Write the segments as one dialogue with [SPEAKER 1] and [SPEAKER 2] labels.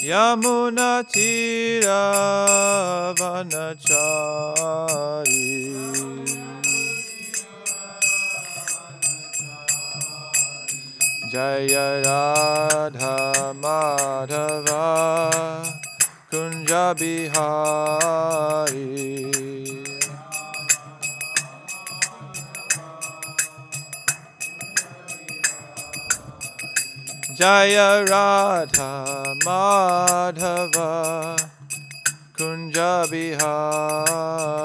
[SPEAKER 1] Yamuna Tira Vanachari Jaya Radha Madhava Kunja Bihari Jaya Radha Madhava Kunja Bihari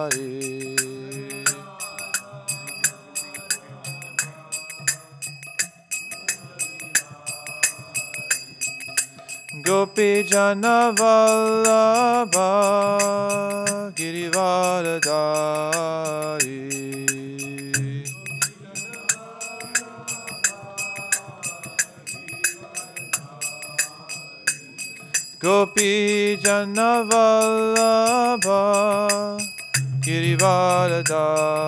[SPEAKER 1] Gopi Jana Vallabha Girivaradari Gopi Jana Vallabha Girivaradari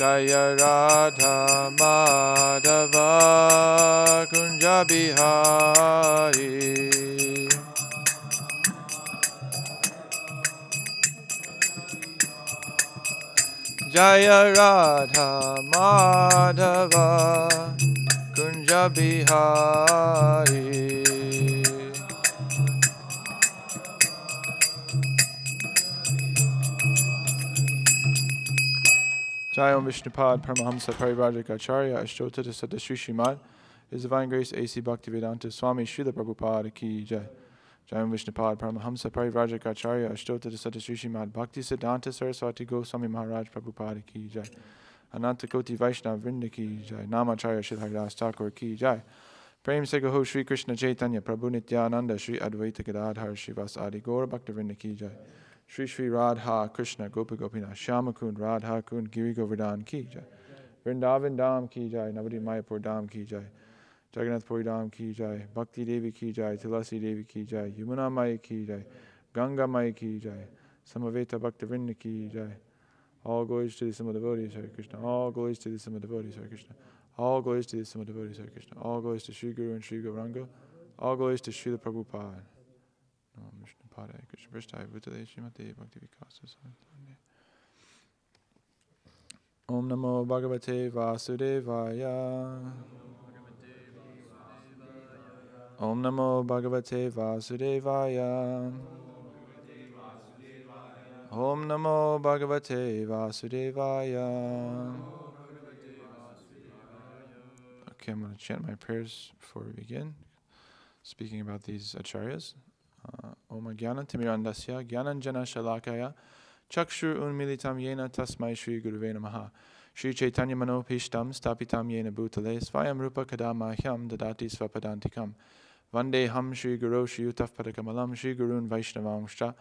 [SPEAKER 1] Jaya Radha Madhava Kunja Bihari Jaya Radha Madhava Kunja Bihari Jai Om Vishnupad Paramahamsa Parivrajak Acharya Ashtota Sada Sri Srimad His Divine Grace A.C. Bhaktivedanta Swami Srila Prabhupada Ki Jai Jai Om Vishnupad Paramahamsa Parivrajak Acharya Ashtota Sada Sri Srimad Bhakti Siddhanta Saraswati Goswami Maharaj Prabhupada Ki Jai Ananta Koti Vaishnav Vrinda Ki Jai Namacharya Shilharidas Thakur Ki Jai Prem Segaho Shri Krishna Chaitanya Prabhu Nityananda Shri Advaita Gadadhar Shivas Adi Gaura Bhakta Vrinda Ki Jai Shri Shri Radha Krishna Gopa Gopina Shama Kund Radha Kund Giri Govardhan Ki Jai Vrindavan Dham Ki Jai Navadip Mayapur Dham Ki Jai Jagannath Puri Dham Ki Jai Bhakti Devi Ki Jai Tulasi Devi Ki Jai Yamuna Mai Ki Jai Ganga Mai Ki Jai Samaveta Bhakta Vrinda Ki Jai All glories to the Sama devotees Hare Krishna All glories to the Sama devotees Hare Krishna All glories to the Sama devotees Hare Krishna All glories to Sri Guru and Sri Gauranga All glories to Srila Prabhupada Padaya Krishna Prasthaya Bhutale Srimate Bhakti Vikasa Santane Om Namo Bhagavate Vasudevaya Om Namo Bhagavate Vasudevaya Om Namo Bhagavate Vasudevaya Okay, I'm going to chant my prayers before we begin. Speaking about these acharyas. Om Jnana Timirandasya Jnananjana Shalakaya Chakshur Unmilitam Yena Tasmai Shri Guruve Namaha Shri Chaitanya Manopishtam Stapitam Yena Bhutale Svayam Rupa Kadamahyam Dadati Svapadantikam Vande Ham Shri Guru Shri Utaf Padakamalam Shri Gurun Vaishnavamshta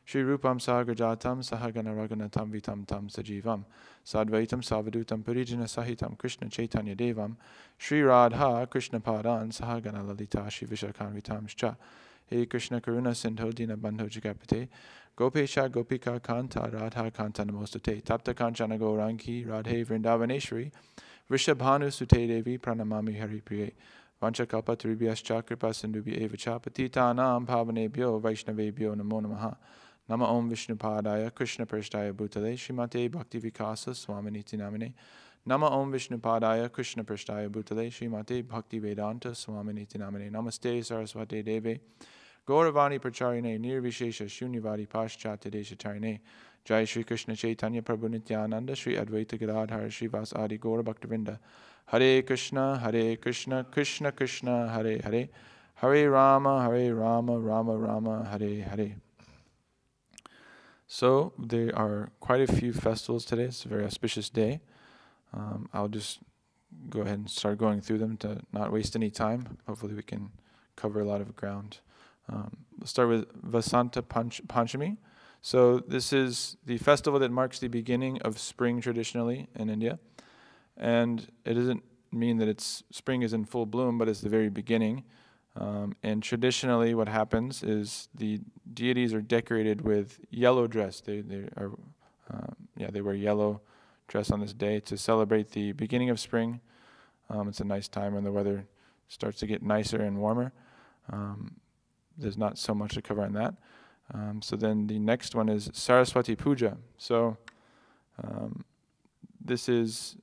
[SPEAKER 1] Shri Rupam Sagrajatam Sahagana Raghunatam Vitam Tam Sajivam Sadvaitam Savadutam Purijana Sahitam Krishna Chaitanya Devam Shri Radha Krishna Padan Sahagana Lalita Shri Vishakhan Vitam Shcha Hey Krishna Karuna Sindho Dina Bandho Jagapate Gopesha Gopika Kanta Radha Kanta Namostate Tapta Kanchana Gaurangi Radhe Vrindavaneshwari Vrishabhanu Sute Devi Pranamami Hari Priye Vanchakalpa Tribhyascha Kripa Sindhubi Evacha Patitanam Pavanebhyo Vaishnavebhyo Namo Namaha Nama Om Vishnupadaya Krishna Prasthaya Bhutale Srimate Bhakti Vikasa Swaminiti Namine Nama Om Vishnupadaya Krishna Prasthaya Bhutale Srimate Bhakti Vedanta Swaminiti Namine Namaste Saraswate Deve Gauravani Pracharine Nirvishesha Shunyavadi Paschatya Deshatarine Jai Shri Krishna Chaitanya Prabhu Nityananda Shri Advaita Gadadhar Srivas Adi Gaura Bhaktivinoda. Hare Krishna, Krishna Krishna, Hare Hare, Hare Rama, Rama Rama, Hare Hare. So there are quite a few festivals today. It's a very auspicious day. I'll just go ahead and start going through them to not waste any time. Hopefully we can cover a lot of ground. We'll start with Vasanta Panchami. So this is the festival that marks the beginning of spring traditionally in India. And it doesn't mean that spring is in full bloom, but it's the very beginning. And traditionally what happens is the deities are decorated with yellow dress. They wear yellow dress on this day to celebrate the beginning of spring. It's a nice time when the weather starts to get nicer and warmer. There's not so much to cover on that. So then the next one is Saraswati Puja. So this is,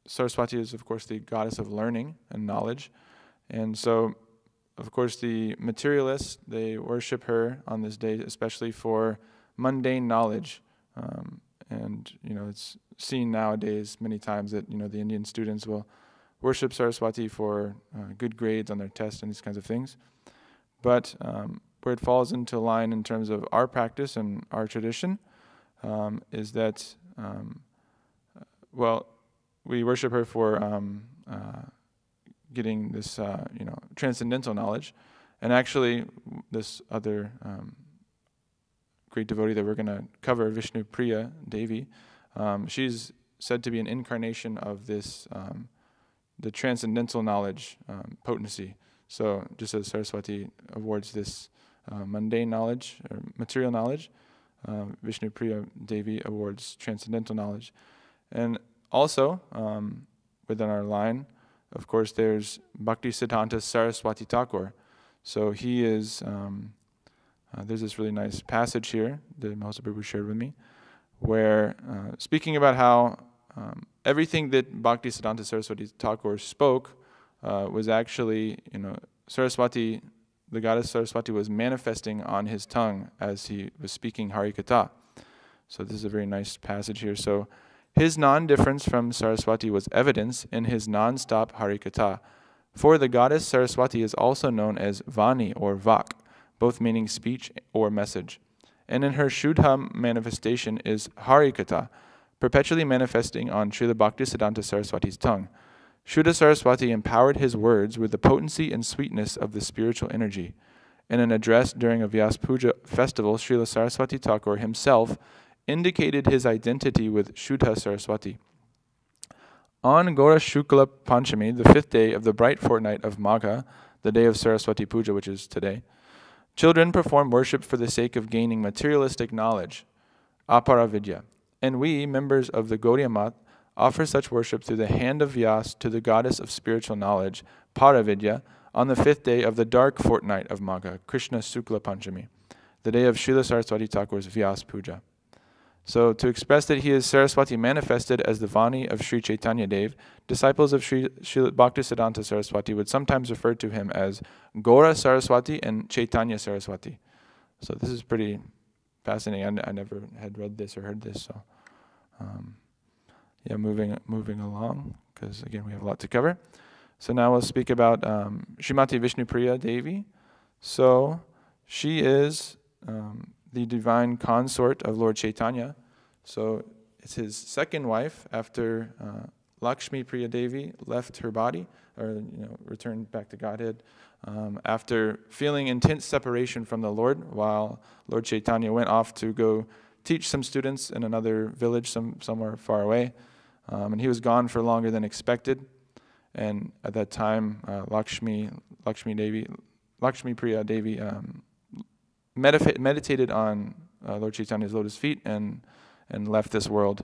[SPEAKER 1] Saraswati is of course the goddess of learning and knowledge. And so, of course, the materialists, they worship her on this day, especially for mundane knowledge. And, it's seen nowadays many times that, the Indian students will worship Saraswati for good grades on their tests and these kinds of things. But where it falls into line in terms of our practice and our tradition is that, we worship her for getting this, transcendental knowledge. And actually, this other great devotee that we're going to cover, Vishnu Priya Devi, she's said to be an incarnation of this, the transcendental knowledge potency. So just as Saraswati awards this mundane knowledge, or material knowledge, Vishnu Priya Devi awards transcendental knowledge. And also, within our line, of course, there's Bhaktisiddhanta Saraswati Thakur. So he is, there's this really nice passage here that Mahosa Prabhu shared with me, where speaking about how everything that Bhaktisiddhanta Saraswati Thakur spoke was actually, Saraswati, the goddess Saraswati was manifesting on his tongue as he was speaking Harikatha. So this is a very nice passage here. So his non-difference from Saraswati was evidence in his non-stop Harikatha. For the goddess Saraswati is also known as Vani or Vak, both meaning speech or message. And in her Shuddha manifestation is Harikatha, perpetually manifesting on Srila Bhaktisiddhanta Saraswati's tongue. Shuddha Saraswati empowered his words with the potency and sweetness of the spiritual energy. In an address during a Vyas Puja festival, Srila Saraswati Thakur himself indicated his identity with Shuddha Saraswati. On Gaura Shukla Panchami, the 5th day of the bright fortnight of Magha, the day of Saraswati Puja, which is today, children perform worship for the sake of gaining materialistic knowledge, aparavidya. And we, members of the Gaudiya Math, offer such worship through the hand of Vyas to the goddess of spiritual knowledge, Paravidya, on the 5th day of the dark fortnight of Magha, Krishna Sukla Panchami, the day of Srila Saraswati Thakur's Vyas Puja. So to express that he is Saraswati manifested as the Vani of Sri Chaitanya Dev, disciples of Sri Bhaktisiddhanta Saraswati would sometimes refer to him as Gaura Saraswati and Chaitanya Saraswati. So this is pretty fascinating. I never had read this or heard this. So moving along, because again we have a lot to cover. So now we'll speak about Srimati Vishnu Priya Devi. So she is the divine consort of Lord Chaitanya. So it's his second wife after Lakshmi Priya Devi left her body, or returned back to Godhead, after feeling intense separation from the Lord, while Lord Chaitanya went off to go teach some students in another village somewhere far away. And he was gone for longer than expected. And at that time, Lakshmi Priya Devi meditated on Lord Chaitanya's lotus feet and left this world.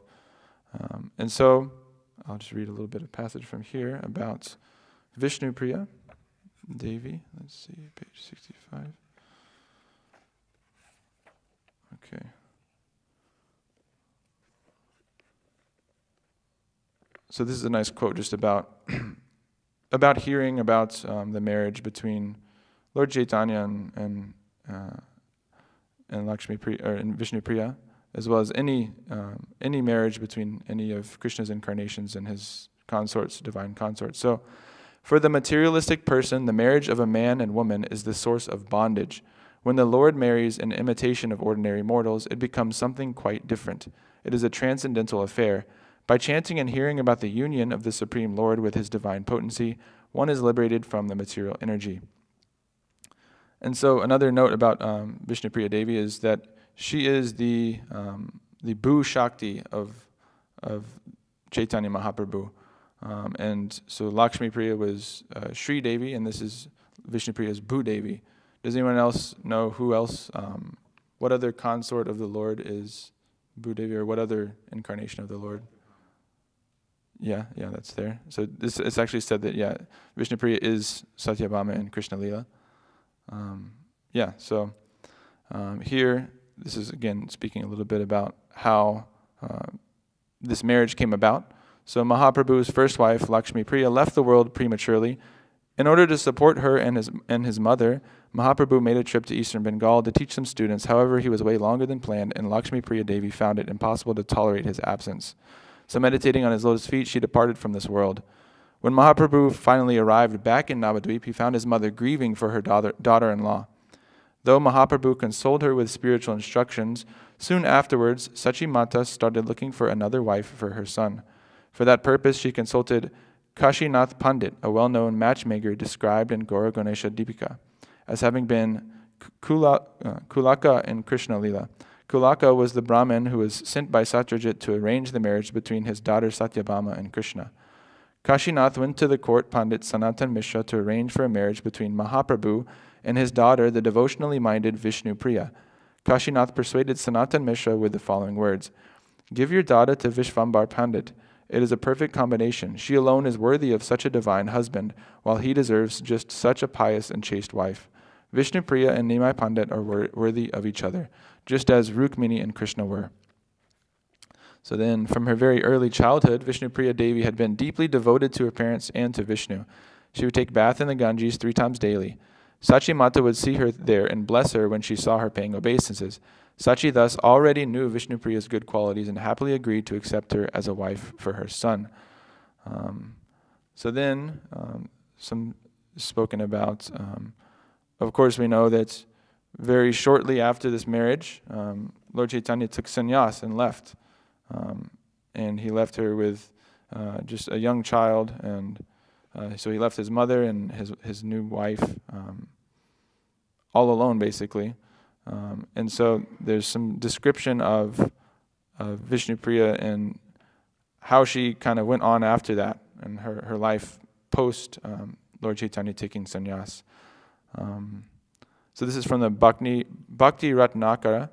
[SPEAKER 1] And so I'll just read a little bit of passage from here about Vishnu Priya Devi. Let's see, page 65. Okay. So this is a nice quote just about hearing about the marriage between Lord Chaitanya and Lakshmi Priya, or Vishnu Priya, as well as any marriage between any of Krishna's incarnations and his consorts, divine consorts. So, for the materialistic person, the marriage of a man and woman is the source of bondage. When the Lord marries in imitation of ordinary mortals, it becomes something quite different. It is a transcendental affair. By chanting and hearing about the union of the Supreme Lord with his divine potency, one is liberated from the material energy. And so another note about Vishnupriya Devi is that she is the Bhu Shakti of Chaitanya Mahaprabhu. And so Lakshmi Priya was Sri Devi, and this is Vishnupriya's Bhu Devi. Does anyone else know who else, what other consort of the Lord is Bhu Devi, or what other incarnation of the Lord? Yeah, that's there. So it's actually said that, Vishnupriya is Satyabhama in Krishna Lila. Here, this is again speaking a little bit about how this marriage came about. So Mahaprabhu's first wife, Lakshmi Priya, left the world prematurely. In order to support her and his mother, Mahaprabhu made a trip to eastern Bengal to teach some students. However, he was away longer than planned, and Lakshmi Priya Devi found it impossible to tolerate his absence. So meditating on his lotus feet, she departed from this world. When Mahaprabhu finally arrived back in Navadvip, he found his mother grieving for her daughter-in-law. Though Mahaprabhu consoled her with spiritual instructions, soon afterwards, Sachi Mata started looking for another wife for her son. For that purpose, she consulted Kashinath Pandit, a well-known matchmaker described in Gaura Ganesha Deepika, as having been Kulaka in Krishna Lila. Kulaka was the Brahmin who was sent by Satyajit to arrange the marriage between his daughter Satyabhama and Krishna. Kashinath went to the court Pandit Sanatan Mishra to arrange for a marriage between Mahaprabhu and his daughter, the devotionally minded Vishnu Priya. Kashinath persuaded Sanatan Mishra with the following words: "Give your daughter to Vishvambar Pandit. It is a perfect combination. She alone is worthy of such a divine husband, while he deserves just such a pious and chaste wife. Vishnu Priya and Nimai Pandit are worthy of each other, just as Rukmini and Krishna were." So then, from her very early childhood, Vishnu Priya Devi had been deeply devoted to her parents and to Vishnu. She would take bath in the Ganges 3 times daily. Sachi Mata would see her there and bless her when she saw her paying obeisances. Sachi thus already knew Vishnu Priya's good qualities and happily agreed to accept her as a wife for her son. Some spoken about. Of course, we know that very shortly after this marriage, Lord Chaitanya took sannyas and left. And he left her with just a young child, and so he left his mother and his new wife all alone, basically. And so there's some description of Vishnu Priya and how she kind of went on after that, and her life post Lord Chaitanya taking sannyas. So this is from the Bhakti Ratnakara,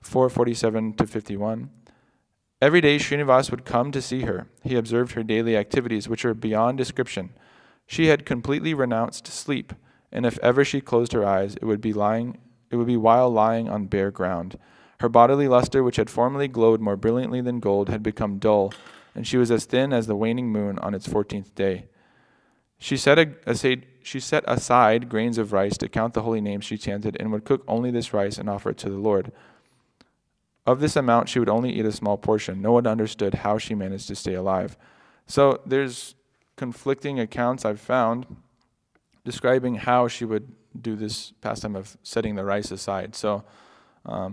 [SPEAKER 1] 447 to 51. Every day Srinivas would come to see her. He observed her daily activities, which are beyond description. She had completely renounced sleep, and if ever she closed her eyes, it would be while lying on bare ground. Her bodily luster, which had formerly glowed more brilliantly than gold, had become dull, and she was as thin as the waning moon on its 14th day. She set aside grains of rice to count the holy names she chanted, and would cook only this rice and offer it to the Lord. Of this amount, she would only eat a small portion. No one understood how she managed to stay alive. So there's conflicting accounts I've found describing how she would do this pastime of setting the rice aside. So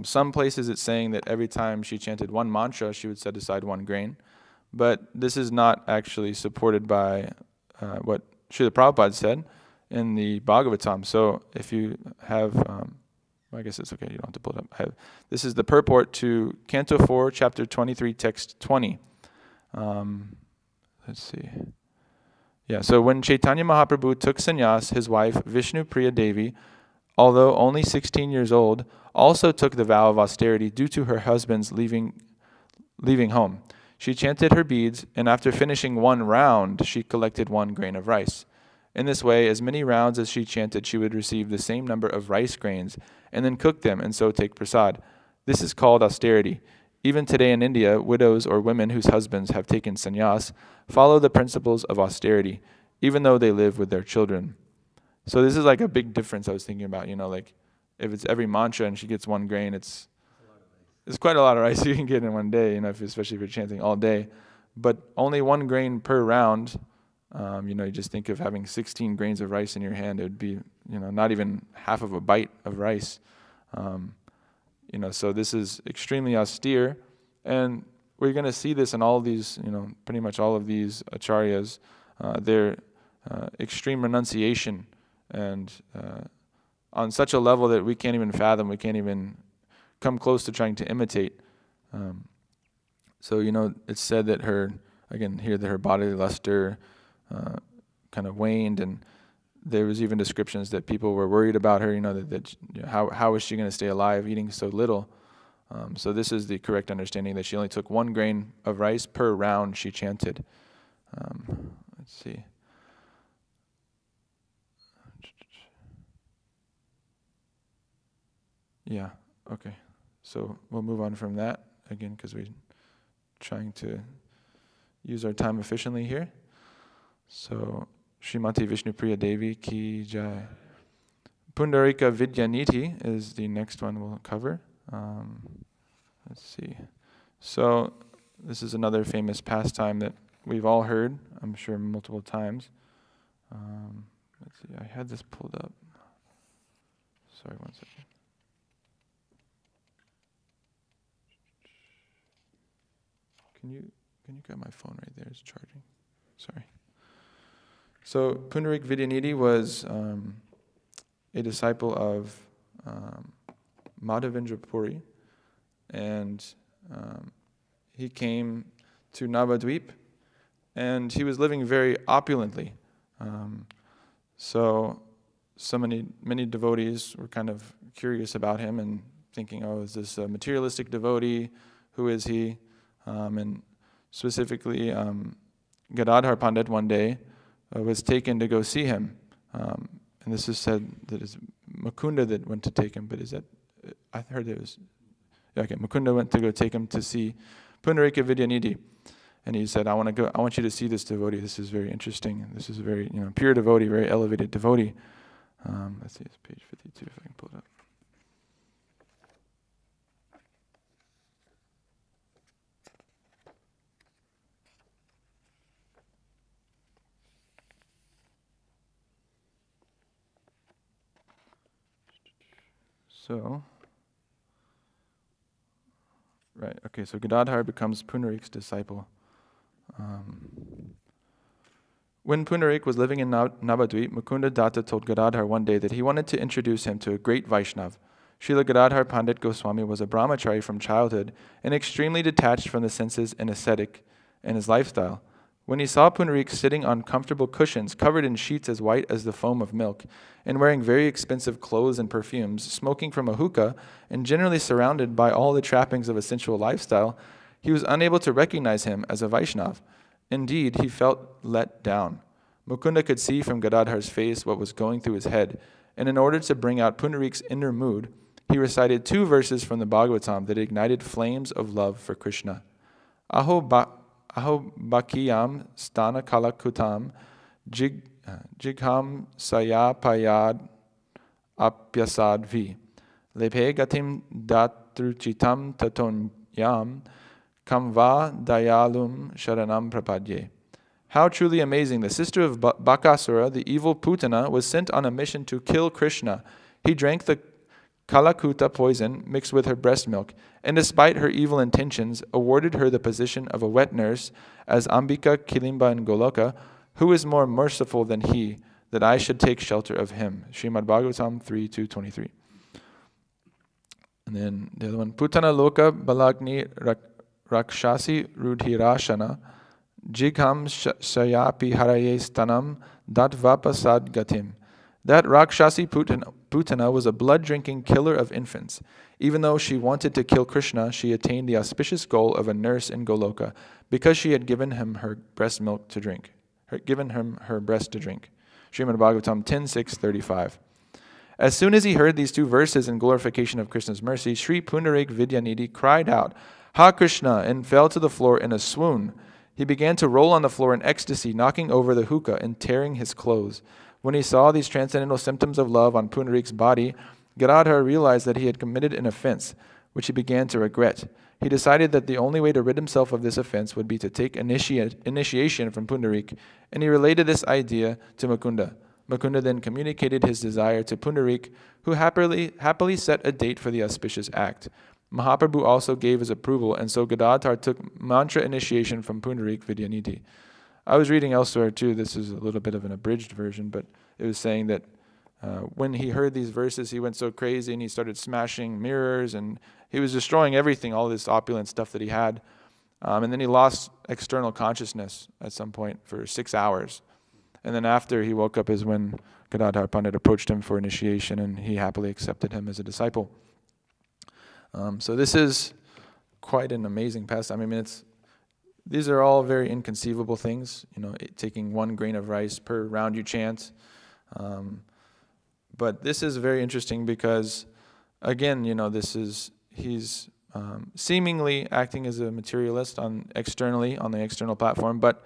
[SPEAKER 1] some places it's saying that every time she chanted one mantra, she would set aside 1 grain. But this is not actually supported by what Srila Prabhupada said in the Bhagavatam. So if you have, I guess it's okay, you don't have to pull it up. This is the purport to Canto 4, Chapter 23, Text 20. Let's see. Yeah, so when Chaitanya Mahaprabhu took sannyas, his wife, Vishnu Priya Devi, although only 16 years old, also took the vow of austerity due to her husband's leaving home. She chanted her beads, and after finishing 1 round, she collected 1 grain of rice. In this way, as many rounds as she chanted, she would receive the same number of rice grains, and then cook them and so take prasad. This is called austerity. Even today in India, widows or women whose husbands have taken sannyas follow the principles of austerity, even though they live with their children. So this is like a big difference I was thinking about, like if it's every mantra and she gets 1 grain, it's it's quite a lot of rice you can get in one day, especially if you're chanting all day. But only 1 grain per round. You just think of having 16 grains of rice in your hand. It would be, not even half of a bite of rice. So this is extremely austere. And we're going to see this in all of these, pretty much all of these acharyas. Their extreme renunciation and on such a level that we can't even fathom, we can't even come close to trying to imitate. So it's said that that her bodily luster kind of waned, and there was even descriptions that people were worried about her, how is she going to stay alive eating so little? So this is the correct understanding, that she only took 1 grain of rice per round she chanted. Let's see. Yeah, okay. So we'll move on from that, again, because we're trying to use our time efficiently here. So, Srimati Vishnupriya Devi Ki Jai. Pundarika Vidyaniti is the next one we'll cover. Let's see. So, this is another famous pastime that we've all heard, I'm sure, multiple times. Let's see, I had this pulled up. Sorry, one second. Can you grab my phone right there? It's charging. Sorry. So Pundarik Vidyanidhi was a disciple of Madhavendra Puri, and he came to Navadvip, and he was living very opulently. So many devotees were kind of curious about him and thinking, oh, is this a materialistic devotee? Who is he? And specifically, Gadadhar Pandit one day was taken to go see him. And this is said that it's Mukunda that went to take him, but I heard it was, Mukunda went to go take him to see Pundarika Vidyanidhi. And he said, I want you to see this devotee. This is very interesting. This is a very, pure devotee, very elevated devotee. Let's see, it's page 52 if I can pull it up. So, right, okay, so Gadadhar becomes Pundarik's disciple. When Pundarik was living in Navadvip, Mukunda Datta told Gadadhar one day that he wanted to introduce him to a great Vaishnav. Srila Gadadhar Pandit Goswami was a brahmachari from childhood and extremely detached from the senses and ascetic in his lifestyle. When he saw Pundarik sitting on comfortable cushions covered in sheets as white as the foam of milk, and wearing very expensive clothes and perfumes, smoking from a hookah, and generally surrounded by all the trappings of a sensual lifestyle, he was unable to recognize him as a Vaishnav. Indeed, he felt let down. Mukunda could see from Gadadhar's face what was going through his head, and in order to bring out Pundarik's inner mood, he recited 2 verses from the Bhagavatam that ignited flames of love for Krishna. Aho bakiyam stana kalakutam jigham sayapayad apyasad vi lephe gatim datruchitam tatonyam kamva dayalum sharanam prapadye. How truly amazing! The sister of Bakasura, the evil Putana, was sent on a mission to kill Krishna. He drank the Kalakuta poison mixed with her breast milk, and despite her evil intentions, awarded her the position of a wet nurse as Ambika, Kilimba, and Goloka. Who is more merciful than he, that I should take shelter of him? Srimad Bhagavatam 3:2-23. And then the other one, Putana Loka Balagni Rakshasi Rudhirashana Jigham Sayapi Haraye Stanam Datvapasad Gatim. That Rakshasi Putana was a blood-drinking killer of infants. Even though she wanted to kill Krishna, she attained the auspicious goal of a nurse in Goloka because she had given him her breast milk to drink. Her breast to drink. Srimad Bhagavatam 10:6-35. As soon as he heard these 2 verses in glorification of Krishna's mercy, Sri Pundarik Vidyanidhi cried out, "Ha Krishna!" and fell to the floor in a swoon. He began to roll on the floor in ecstasy, knocking over the hookah and tearing his clothes. When he saw these transcendental symptoms of love on Pundarik's body, Gadadhar realized that he had committed an offense. which he began to regret. He decided that the only way to rid himself of this offense would be to take initiation from Pundarik, and he related this idea to Mukunda. Mukunda then communicated his desire to Pundarik, who happily set a date for the auspicious act. Mahaprabhu also gave his approval, and so Gadadhar took mantra initiation from Pundarik Vidyanidhi. I was reading elsewhere too, this is a little bit of an abridged version, but it was saying that when he heard these verses, he went so crazy and he started smashing mirrors and he was destroying everything, all this opulent stuff that he had. And then he lost external consciousness at some point for 6 hours. And then after he woke up is when Gadadhar Pandit approached him for initiation, and he happily accepted him as a disciple. So this is quite an amazing pastime. I mean, these are all very inconceivable things, taking 1 grain of rice per round you chant. But this is very interesting because, again, he's seemingly acting as a materialist externally on the external platform, but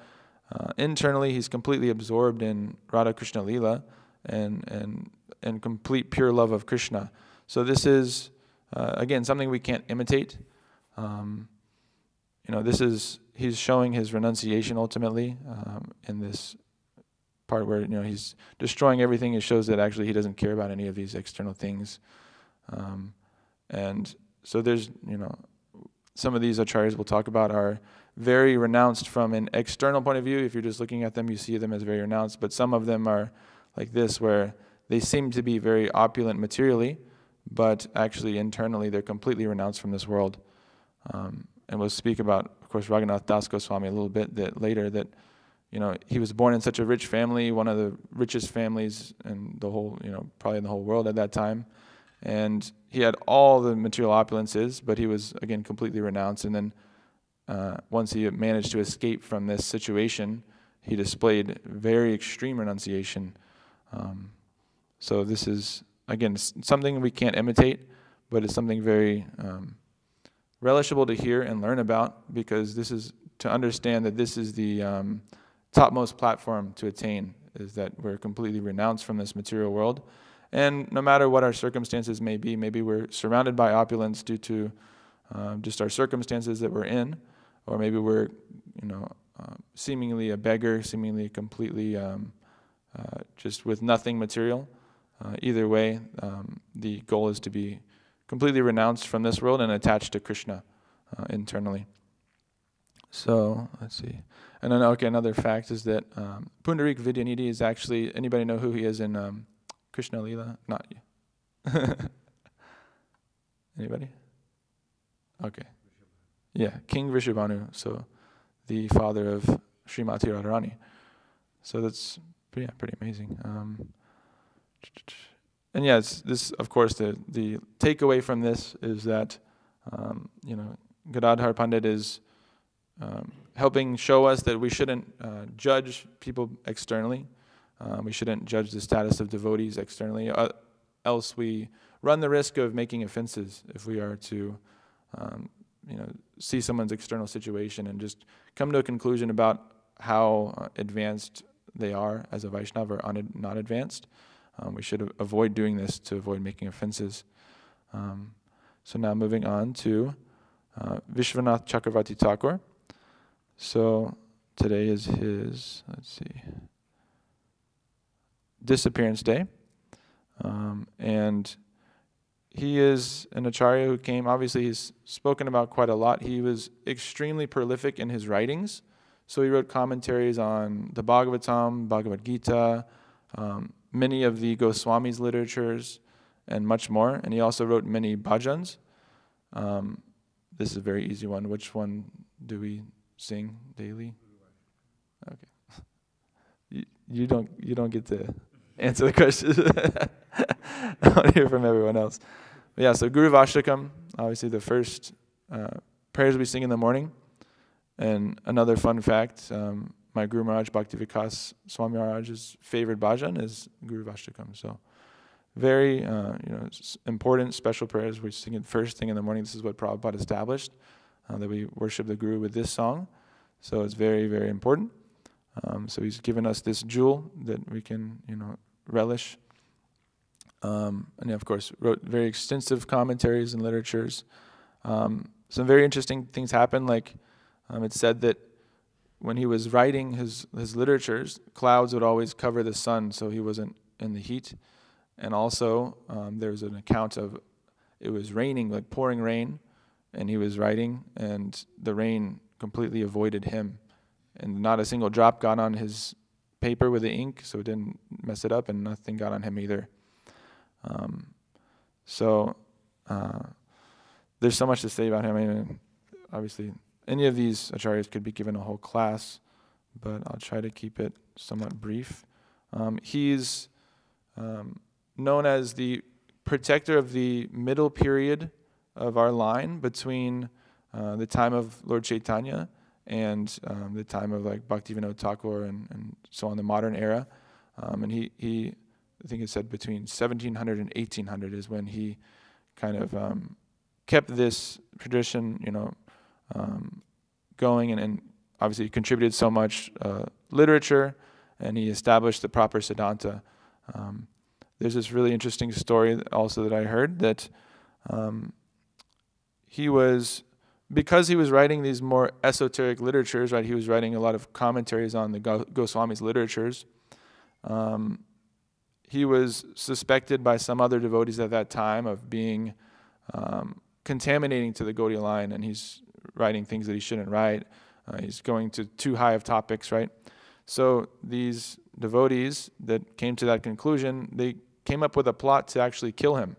[SPEAKER 1] internally he's completely absorbed in Radha Krishna Leela and complete pure love of Krishna. So this is, again, something we can't imitate. He's showing his renunciation ultimately in this part where he's destroying everything. It shows that actually he doesn't care about any of these external things. And so there's, some of these acharyas we'll talk about are very renounced from an external point of view. If you're just looking at them, you see them as very renounced. But some of them are like this, where they seem to be very opulent materially, but actually internally they're completely renounced from this world. And we'll speak about, of course, Raghunath Das Goswami a little bit later, that he was born in such a rich family, one of the richest families in the whole, probably in the whole world at that time. And he had all the material opulences, but he was, again, completely renounced. And then once he managed to escape from this situation, he displayed very extreme renunciation. So this is, again, something we can't imitate, but it's something very relishable to hear and learn about, because this is to understand that this is the topmost platform to attain, is that we're completely renounced from this material world. And no matter what our circumstances may be, maybe we're surrounded by opulence due to just our circumstances that we're in, or maybe we're, seemingly a beggar, seemingly completely just with nothing material. Either way, the goal is to be completely renounced from this world and attached to Krishna internally. So, let's see. And then, another fact is that Pundarik Vidyanidhi is actually, anybody know who he is in Krishna Leela? Not you. Anybody? Okay. Yeah, King Vrishabhanu, so the father of Srimati Radharani. So that's pretty amazing. And yes, this, of course, the takeaway from this is that, Gadadhar Pandit is helping show us that we shouldn't judge people externally. We shouldn't judge the status of devotees externally, else we run the risk of making offenses if we are to, see someone's external situation and just come to a conclusion about how advanced they are as a Vaishnava or not advanced. We should avoid doing this to avoid making offenses. So now moving on to Vishwanath Chakravarti Thakur. So today is his, disappearance day. And he is an acharya who came, obviously he's spoken about quite a lot. He was extremely prolific in his writings. So he wrote commentaries on the Bhagavatam, Bhagavad Gita, many of the Goswami's literatures, and much more. And he also wrote many bhajans. This is a very easy one. Which one do we sing daily? Okay. You don't get to answer the question. I want to hear from everyone else. But yeah, so Guru Vashtakam, obviously the first prayers we sing in the morning. And another fun fact, my Guru Maharaj, Bhakti Vikas Swami Maharaj's favorite bhajan is Guru Vashtakam. So very important, special prayers. We sing it first thing in the morning. This is what Prabhupada established, that we worship the Guru with this song. So it's very, very important. So he's given us this jewel that we can, relish. And he, of course, wrote very extensive commentaries and literatures. Some very interesting things happened. Like it's said that when he was writing his literatures, clouds would always cover the sun, so he wasn't in the heat. And also, there's an account of it was raining, like pouring rain, and he was writing, and the rain completely avoided him, and not a single drop got on his paper with the ink, so it didn't mess it up, and nothing got on him either. There's so much to say about him. I mean, obviously, any of these acharyas could be given a whole class, but I'll try to keep it somewhat brief. He's known as the protector of the middle period of our line between the time of Lord Chaitanya and the time of like Bhaktivinoda Thakur and so on, the modern era. And he, I think it said between 1700 and 1800 is when he kind of kept this tradition, going, and obviously contributed so much literature, and he established the proper Siddhanta. There's this really interesting story also that I heard that because he was writing these more esoteric literatures, right? He was writing a lot of commentaries on the Goswami's literatures. He was suspected by some other devotees at that time of being contaminating to the Gaudiya line, and he's writing things that he shouldn't write. He's going to too high of topics, right? So these devotees that came to that conclusion, they came up with a plot to actually kill him.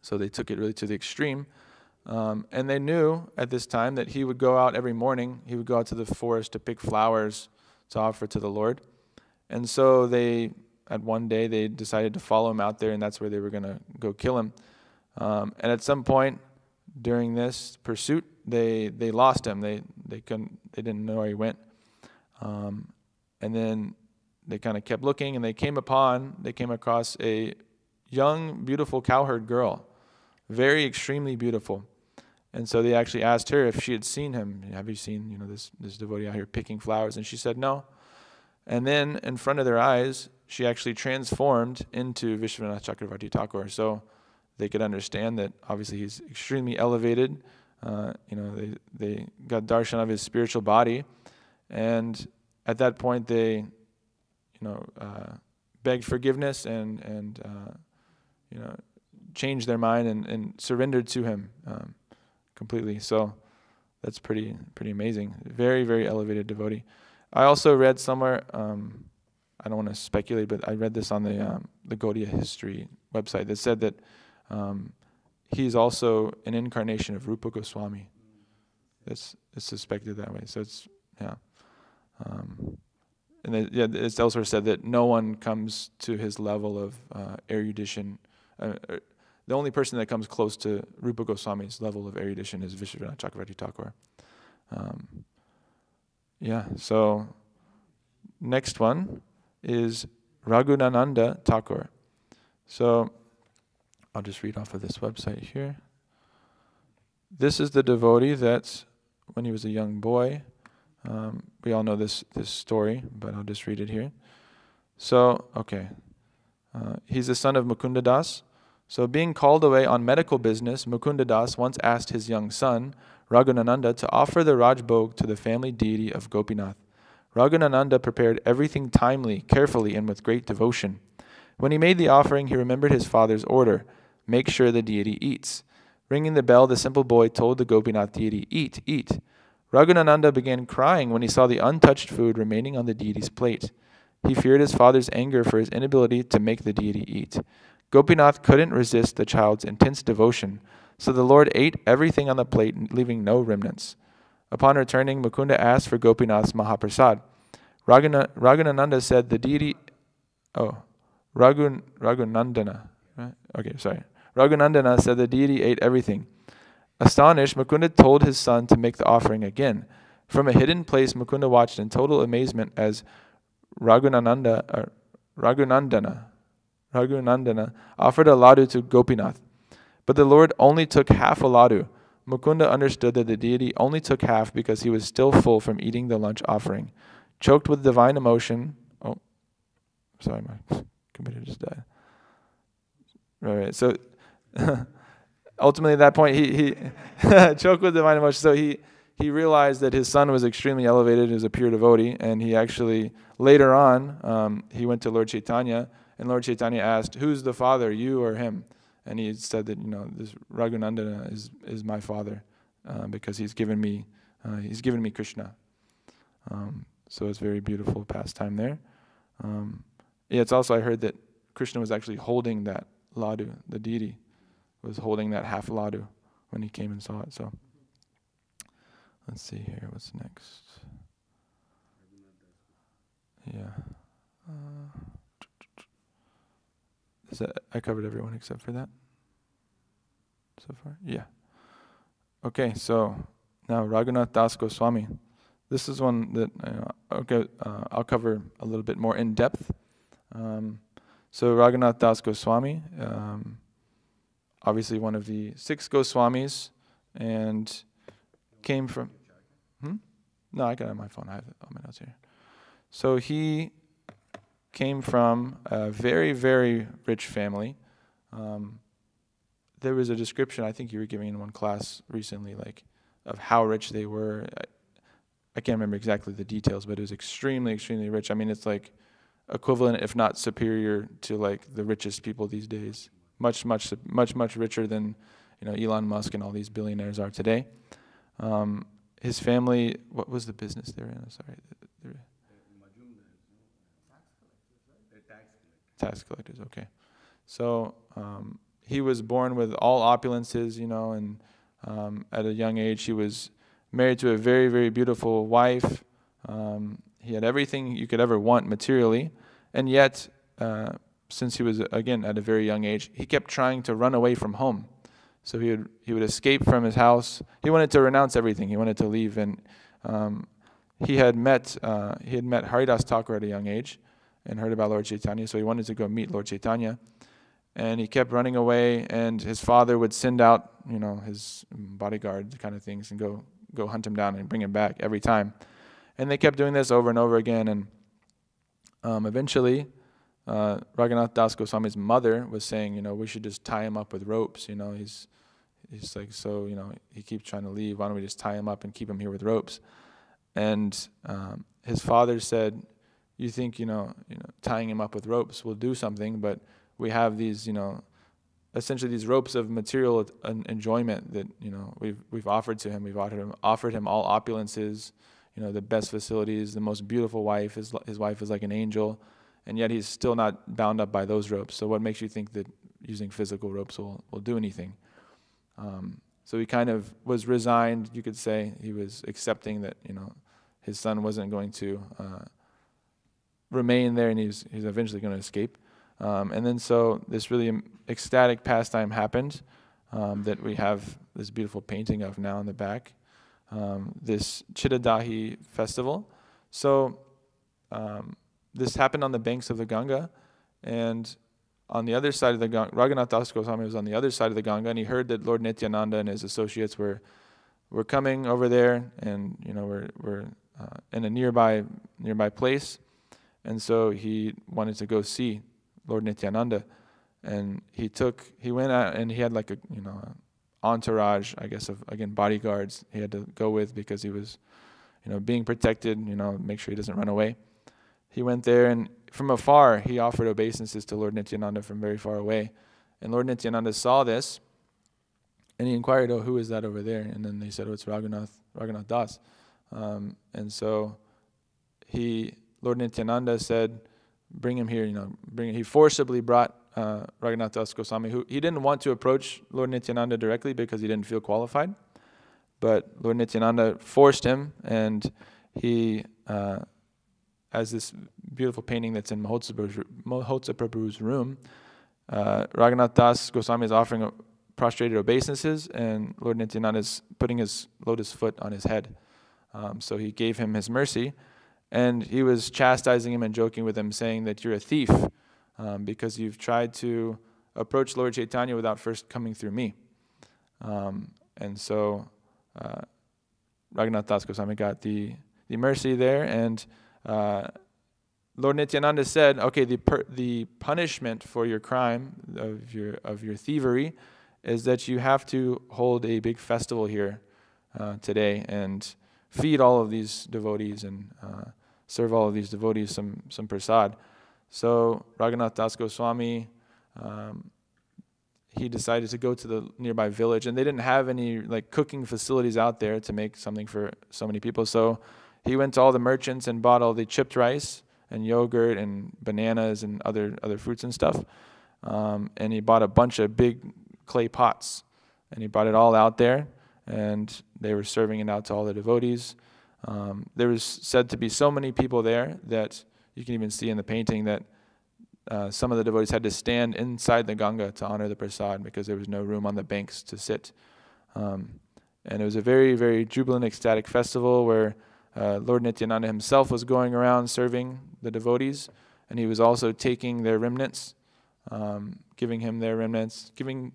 [SPEAKER 1] So they took it really to the extreme. And they knew at this time that he would go out every morning. He would go out to the forest to pick flowers to offer to the Lord. And so at one day, they decided to follow him out there, and that's where they were going to go kill him. And at some point during this pursuit, they lost him. They didn't know where he went. And then they kind of kept looking, and they came across a young, beautiful cowherd girl, very extremely beautiful. And so they actually asked her if she had seen him. Have you seen, this devotee out here picking flowers? And she said no. And then in front of their eyes, she actually transformed into Vishwanath Chakravarti Thakur. So they could understand that obviously he's extremely elevated. They got darshan of his spiritual body. And at that point, they, begged forgiveness and changed their mind and surrendered to him completely. So that's pretty amazing. Very, very elevated devotee. I also read somewhere, I don't want to speculate, but I read this on the Gaudiya history website that said that he's also an incarnation of Rupa Goswami. It's suspected that way. So it's, yeah. It's elsewhere said that no one comes to his level of erudition. The only person that comes close to Rupa Goswami's level of erudition is Vishwanath Chakravarti Thakur. So next one is Raghunananda Thakur. So I'll just read off of this website here. This is the devotee that, when he was a young boy, we all know this story, but I'll just read it here. So, okay. He's the son of Mukunda Das. So being called away on medical business, Mukunda Das once asked his young son, Raghunananda, to offer the Rajbhog to the family deity of Gopinath. Raghunananda prepared everything timely, carefully, and with great devotion. When he made the offering, he remembered his father's order, make sure the deity eats. Ringing the bell, the simple boy told the Gopinath deity, eat, eat. Raghunananda began crying when he saw the untouched food remaining on the deity's plate. He feared his father's anger for his inability to make the deity eat. Gopinath couldn't resist the child's intense devotion, so the Lord ate everything on the plate, leaving no remnants. Upon returning, Mukunda asked for Gopinath's Mahaprasad. Raghunananda said the deity... Raghunandana. Right? Okay, sorry. Raghunandana said the deity ate everything. Astonished, Mukunda told his son to make the offering again. From a hidden place, Mukunda watched in total amazement as Raghunandana offered a laddu to Gopinath. But the Lord only took half a laddu. Mukunda understood that the deity only took half because he was still full from eating the lunch offering. Choked with divine emotion... Oh, sorry, my computer just died. Right. So... ultimately at that point, he choked with divine emotion. So he realized that his son was extremely elevated as a pure devotee, and he actually, later on, he went to Lord Chaitanya, and Lord Chaitanya asked, who's the father, you or him? And he said that, this Raghunandana is my father, because he's given me Krishna. So it's a very beautiful pastime there. It's also, I heard that Krishna was actually holding that ladu, the deity was holding that half ladu when he came and saw it. So let's see here, what's next? Yeah. I covered everyone except for that so far? Yeah. Okay, so now Raghunath Das Goswami. This is one that I'll cover a little bit more in depth. So Raghunath Das Goswami, obviously one of the 6 Goswamis, and came from... No, I got it on my phone. I have it on my notes here. So he came from a very, very rich family. There was a description, I think you were giving in one class recently, like, of how rich they were. I can't remember exactly the details, but it was extremely, extremely rich. I mean, it's like equivalent, if not superior, to like the richest people these days. Much, much, much, much richer than Elon Musk and all these billionaires are today. His family, what was the business they're in? I'm sorry. Tax collectors, okay. So he was born with all opulences, and at a young age he was married to a very, very beautiful wife. He had everything you could ever want materially, and yet, since he was, again, at a very young age, he kept trying to run away from home. So he would escape from his house. He wanted to renounce everything. He wanted to leave, and he had met Haridas Thakur at a young age, and heard about Lord Chaitanya. So he wanted to go meet Lord Chaitanya, and he kept running away. And his father would send out, his bodyguard kind of things, and go hunt him down and bring him back every time. And they kept doing this over and over again. And eventually, Raghunath Das Goswami's mother was saying, we should just tie him up with ropes. He's like, so, he keeps trying to leave. Why don't we just tie him up and keep him here with ropes? And his father said, you think, tying him up with ropes will do something, but we have these, essentially these ropes of material enjoyment that, we've offered to him. We've offered him all opulences, the best facilities, the most beautiful wife. His wife is like an angel, and yet he's still not bound up by those ropes. So what makes you think that using physical ropes will do anything? So he kind of was resigned, you could say. He was accepting that, his son wasn't going to remain there, and he's eventually going to escape. And then so this really ecstatic pastime happened that we have this beautiful painting of now in the back, this Chittadahi festival. So this happened on the banks of the Ganga, and on the other side of the Ganga, Raghunath Das Goswami was on the other side of the Ganga, and he heard that Lord Nityananda and his associates were coming over there, and we're in a nearby place. And so he wanted to go see Lord Nityananda, and he went out, and he had like a entourage, I guess, of, again, bodyguards he had to go with, because he was being protected, make sure he doesn't run away. He went there, and from afar he offered obeisances to Lord Nityananda from very far away, and Lord Nityananda saw this, and he inquired, who is that over there? And then they said, it's Raghunath Das. And so Lord Nityananda said, bring him here, He forcibly brought Raghunath Das Goswami, who he didn't want to approach Lord Nityananda directly because he didn't feel qualified. But Lord Nityananda forced him, and he, as this beautiful painting that's in Mahotsa Prabhu's room, Raghunath Das Goswami is offering prostrated obeisances, and Lord Nityananda is putting his lotus foot on his head. So he gave him his mercy. And he was chastising him and joking with him, saying that you're a thief because you've tried to approach Lord Chaitanya without first coming through me. And so Raghunath Das Goswami got the mercy there, and Lord Nityananda said, okay, the punishment for your crime of your thievery is that you have to hold a big festival here today and feed all of these devotees and serve all of these devotees some prasad. So Raghunath Das Goswami, he decided to go to the nearby village, and they didn't have any like cooking facilities out there to make something for so many people. So he went to all the merchants and bought all the chipped rice and yogurt and bananas and other fruits and stuff. And he bought a bunch of big clay pots, and he brought it all out there, and they were serving it out to all the devotees. There was said to be so many people there that you can even see in the painting that some of the devotees had to stand inside the Ganga to honor the prasad because there was no room on the banks to sit. And it was a very, very jubilant, ecstatic festival where Lord Nityananda himself was going around serving the devotees, and he was also taking their remnants, giving him their remnants, giving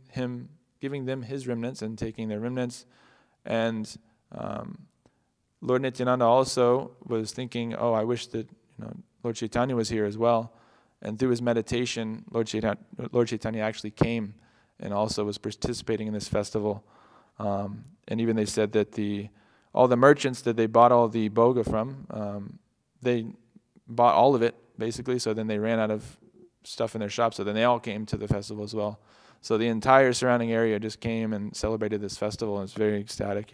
[SPEAKER 1] them his remnants and taking their remnants. And Lord Nityananda also was thinking, oh, I wish that Lord Chaitanya was here as well. And through his meditation, Lord Chaitanya actually came and also was participating in this festival. And even they said that all the merchants that they bought all the boga from, they bought all of it, basically, so then they ran out of stuff in their shop, so then they all came to the festival as well. So the entire surrounding area just came and celebrated this festival, and it's very ecstatic,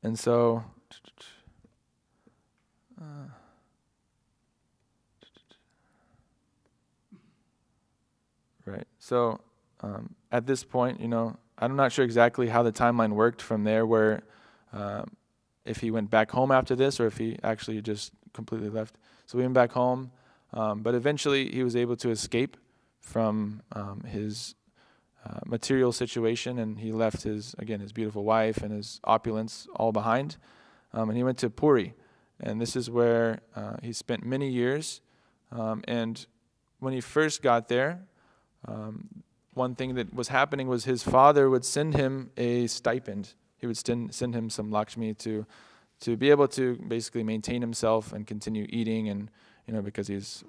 [SPEAKER 1] and so... Right. So at this point, I'm not sure exactly how the timeline worked from there, where if he went back home after this or if he actually just completely left. So we went back home, but eventually he was able to escape from his material situation, and he left his beautiful wife and his opulence all behind, and he went to Puri, and this is where he spent many years. And when he first got there, one thing that was happening was his father would send him a stipend. He would send him some Lakshmi to be able to basically maintain himself and continue eating, and because he's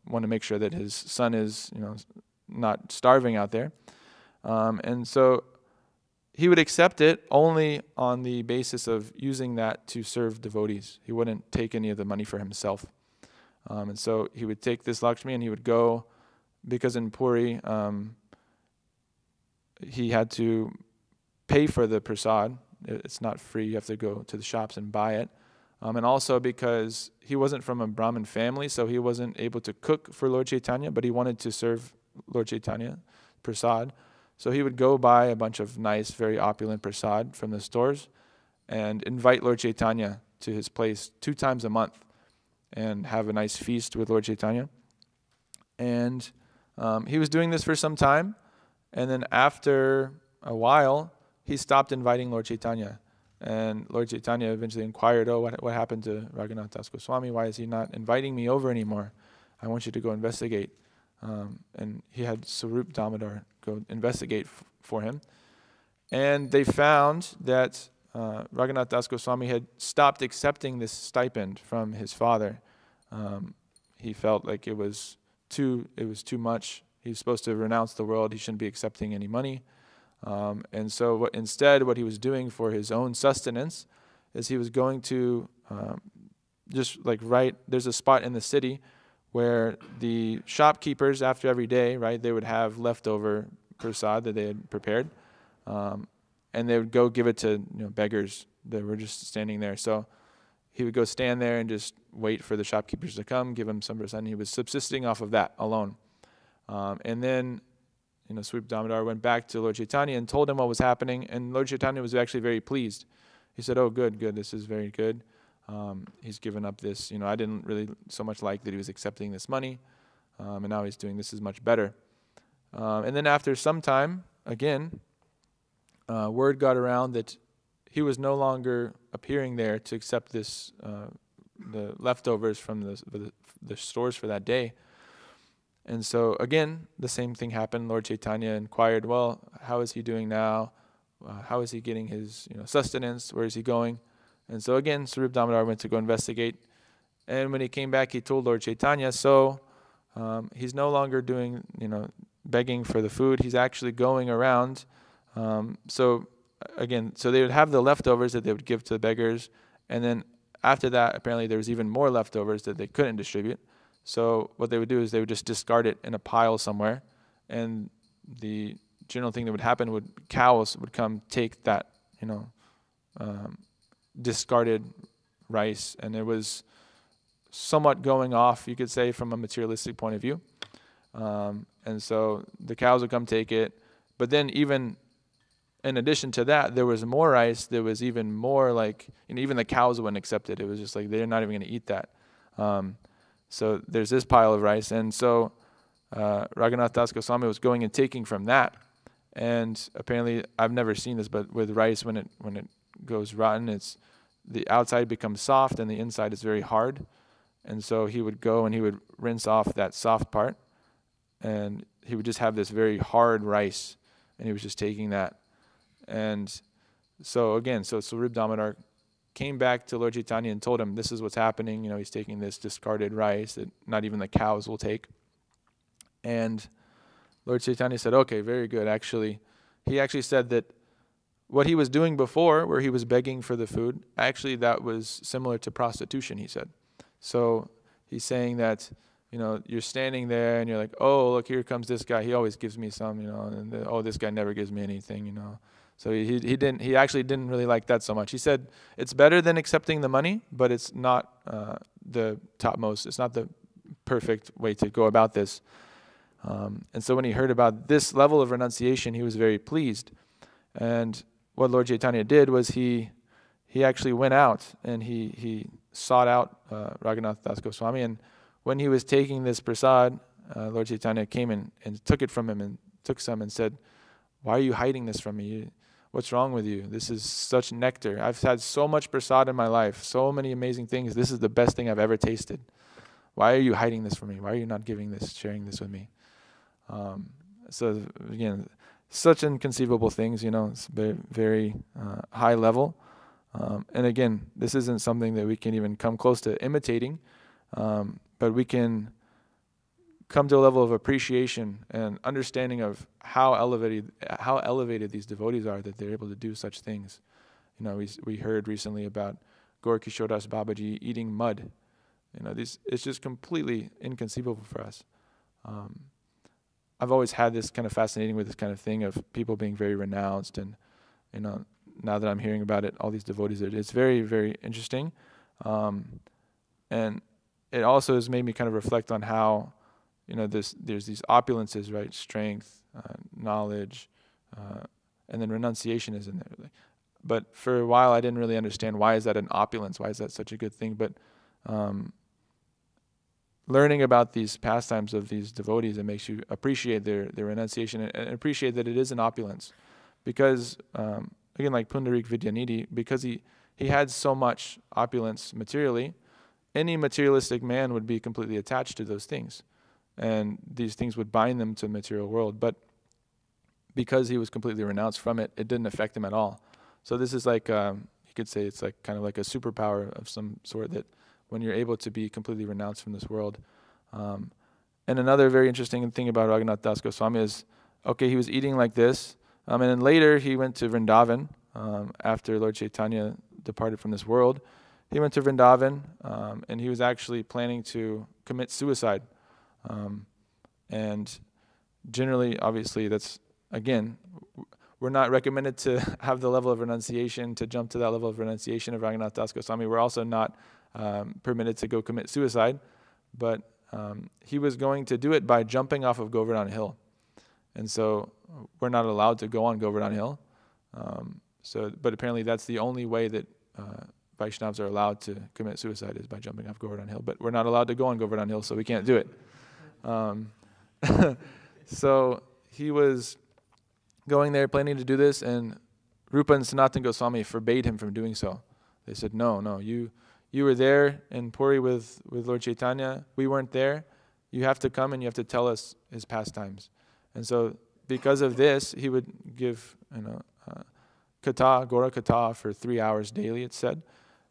[SPEAKER 1] want to make sure that his son is not starving out there, and so he would accept it only on the basis of using that to serve devotees. He wouldn't take any of the money for himself, and so he would take this Lakshmi and he would go. Because in Puri, he had to pay for the prasad. It's not free. You have to go to the shops and buy it. And also because he wasn't from a Brahmin family, so he wasn't able to cook for Lord Chaitanya, but he wanted to serve Lord Chaitanya prasad. So he would go buy a bunch of nice, very opulent prasad from the stores and invite Lord Chaitanya to his place 2 times a month and have a nice feast with Lord Chaitanya. And he was doing this for some time, and then after a while, he stopped inviting Lord Chaitanya. And Lord Chaitanya eventually inquired, oh, what happened to Raghunath Das Goswami? Why is he not inviting me over anymore? I want you to go investigate. And he had Swarup Damodar go investigate for him. And they found that Raghunath Das Goswami had stopped accepting this stipend from his father. He felt like it was too much. He was supposed to renounce the world. He shouldn't be accepting any money. And so instead what he was doing for his own sustenance is he was going to there's a spot in the city where the shopkeepers, after every day, right, they would have leftover prasad that they had prepared, and they would go give it to beggars that were just standing there. So he would go stand there and just wait for the shopkeepers to come, give him some prasad, and he was subsisting off of that alone. And then, Swarup Damodar went back to Lord Chaitanya and told him what was happening, and Lord Chaitanya was actually very pleased. He said, oh, good, this is very good. He's given up this, I didn't really so much like that he was accepting this money, and now he's doing this is much better. And then after some time, again, word got around that he was no longer appearing there to accept this, the leftovers from the stores for that day. And so again, the same thing happened. Lord Chaitanya inquired, well, how is he doing now? How is he getting his sustenance? Where is he going? And so again, Swarup Damodar went to go investigate. And when he came back, he told Lord Chaitanya, so he's no longer doing, begging for the food. He's actually going around. So they would have the leftovers that they would give to the beggars, and then after that, apparently there was even more leftovers that they couldn't distribute. So what they would do is they would just discard it in a pile somewhere, and the general thing that would happen would cows would come take that, discarded rice, and it was somewhat going off, you could say, from a materialistic point of view. And so the cows would come take it, but then even in addition to that, there was more rice. There was even more even the cows wouldn't accept it. It was just like they're not even going to eat that. So there's this pile of rice, and so Raghunath Das Goswami was going and taking from that. And apparently, I've never seen this, but with rice, when it goes rotten, the outside becomes soft and the inside is very hard. And so he would go and he would rinse off that soft part, and he would just have this very hard rice, and he was just taking that. And so again, Swarup Damodar came back to Lord Chaitanya and told him, this is what's happening. He's taking this discarded rice that not even the cows will take. And Lord Chaitanya said, okay, very good. He actually said that what he was doing before, where he was begging for the food, actually that was similar to prostitution, he said. So he's saying that, you're standing there and you're like, oh, look, here comes this guy. He always gives me some, and this guy never gives me anything, So he actually didn't really like that so much. He said it's better than accepting the money, but it's not the topmost. It's not the perfect way to go about this. And so when he heard about this level of renunciation, he was very pleased. And what Lord Chaitanya did was he actually went out and he sought out Raghunath Das Goswami. And when he was taking this prasad, Lord Chaitanya came and took it from him and took some and said, why are you hiding this from me? What's wrong with you? This is such nectar. I've had so much prasad in my life, so many amazing things. This is the best thing I've ever tasted. Why are you hiding this from me? Why are you not sharing this with me? So again, such inconceivable things, it's very, very high level. And again, this isn't something that we can even come close to imitating, but we can come to a level of appreciation and understanding of how elevated these devotees are, that they're able to do such things. We heard recently about Gaur Kishore Das Babaji eating mud. It's just completely inconceivable for us. I've always had this kind of fascinating with this kind of thing of people being very renounced, and now that I'm hearing about it, all these devotees, it's very, very interesting. And it also has made me kind of reflect on how there's these opulences, right? Strength, knowledge, and then renunciation is in there. But for a while, I didn't really understand, why is that an opulence? Why is that such a good thing? But learning about these pastimes of these devotees, it makes you appreciate their renunciation and appreciate that it is an opulence. Because, again, like Pundarik Vidyanidhi, because he had so much opulence materially, any materialistic man would be completely attached to those things. And these things would bind them to the material world. But because he was completely renounced from it, it didn't affect him at all. So this is like, you could say it's like kind of like a superpower of some sort, that when you're able to be completely renounced from this world. And another very interesting thing about Raghunath Das Goswami is, okay, he was eating like this, and then later he went to Vrindavan, after Lord Chaitanya departed from this world. He went to Vrindavan, and he was actually planning to commit suicide. And generally, obviously, that's, again, we're not recommended to have the level of renunciation, to jump to that level of renunciation of Raghunath Das Goswami. We're also not permitted to go commit suicide, but he was going to do it by jumping off of Govardhan Hill. And so we're not allowed to go on Govardhan Hill. But apparently that's the only way that Vaishnavas are allowed to commit suicide, is by jumping off Govardhan Hill. But we're not allowed to go on Govardhan Hill, so we can't do it. So he was going there planning to do this, and Rupa and Sanatana Goswami forbade him from doing so. They said, no, you were there in Puri with Lord Chaitanya. We weren't there. You have to come and you have to tell us his pastimes. And so because of this, he would give kata, Gora kata, for 3 hours daily, it's said.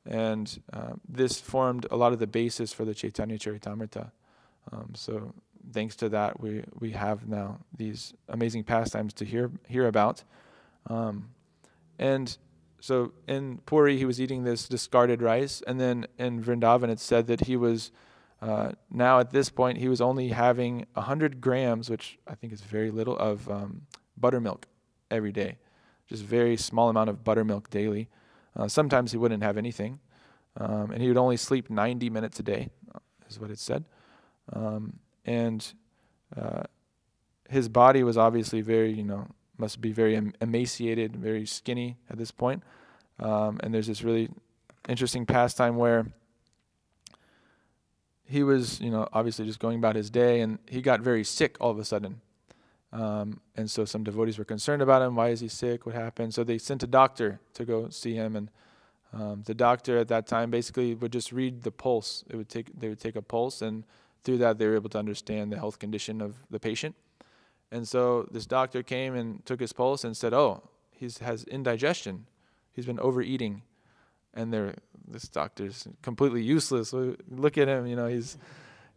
[SPEAKER 1] And this formed a lot of the basis for the Chaitanya Charitamrita. So thanks to that, we have now these amazing pastimes to hear about. And so in Puri, he was eating this discarded rice, and then in Vrindavan, it said that he was now at this point he was only having 100 grams, which I think is very little, of buttermilk every day, just very small amount of buttermilk daily. Sometimes he wouldn't have anything, and he would only sleep 90 minutes a day, is what it said. And his body was obviously very, must be very emaciated, very skinny at this point. And there's this really interesting pastime where he was, obviously just going about his day, and he got very sick all of a sudden. And so some devotees were concerned about him. Why is he sick? What happened? So they sent a doctor to go see him, and the doctor at that time basically would just read the pulse. They would take a pulse, and through that they were able to understand the health condition of the patient. And so this doctor came and took his pulse and said, "Oh, he has indigestion. He's been overeating." And this doctor's completely useless. Look at him,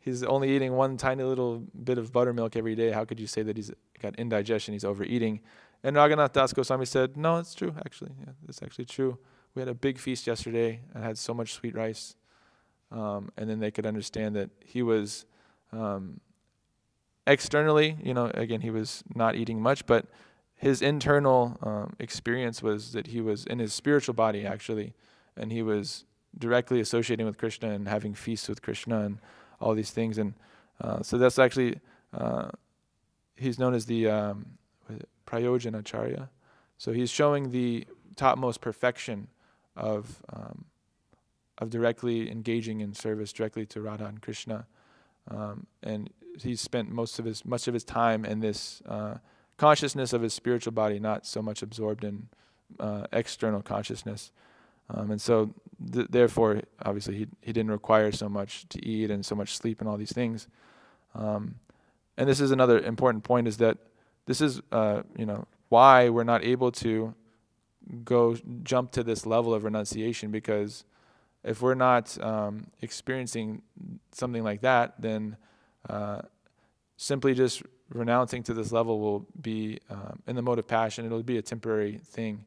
[SPEAKER 1] he's only eating one tiny little bit of buttermilk every day. How could you say that he's got indigestion, he's overeating? And Raghunath Das Goswami said, "No, it's true, actually. Yeah, it's actually true. We had a big feast yesterday and had so much sweet rice." And then they could understand that he was externally, again, he was not eating much, but his internal experience was that he was in his spiritual body, actually, and he was directly associating with Krishna and having feasts with Krishna and all these things. And so that's actually, he's known as the Prayojana Acharya. So he's showing the topmost perfection of directly engaging in service directly to Radha and Krishna. And he spent much of his time in this consciousness of his spiritual body, not so much absorbed in external consciousness. And so therefore, obviously, he didn't require so much to eat and so much sleep and all these things. And this is another important point, is that this is why we're not able to jump to this level of renunciation, because if we're not experiencing something like that, then simply just renouncing to this level will be in the mode of passion. It'll be a temporary thing,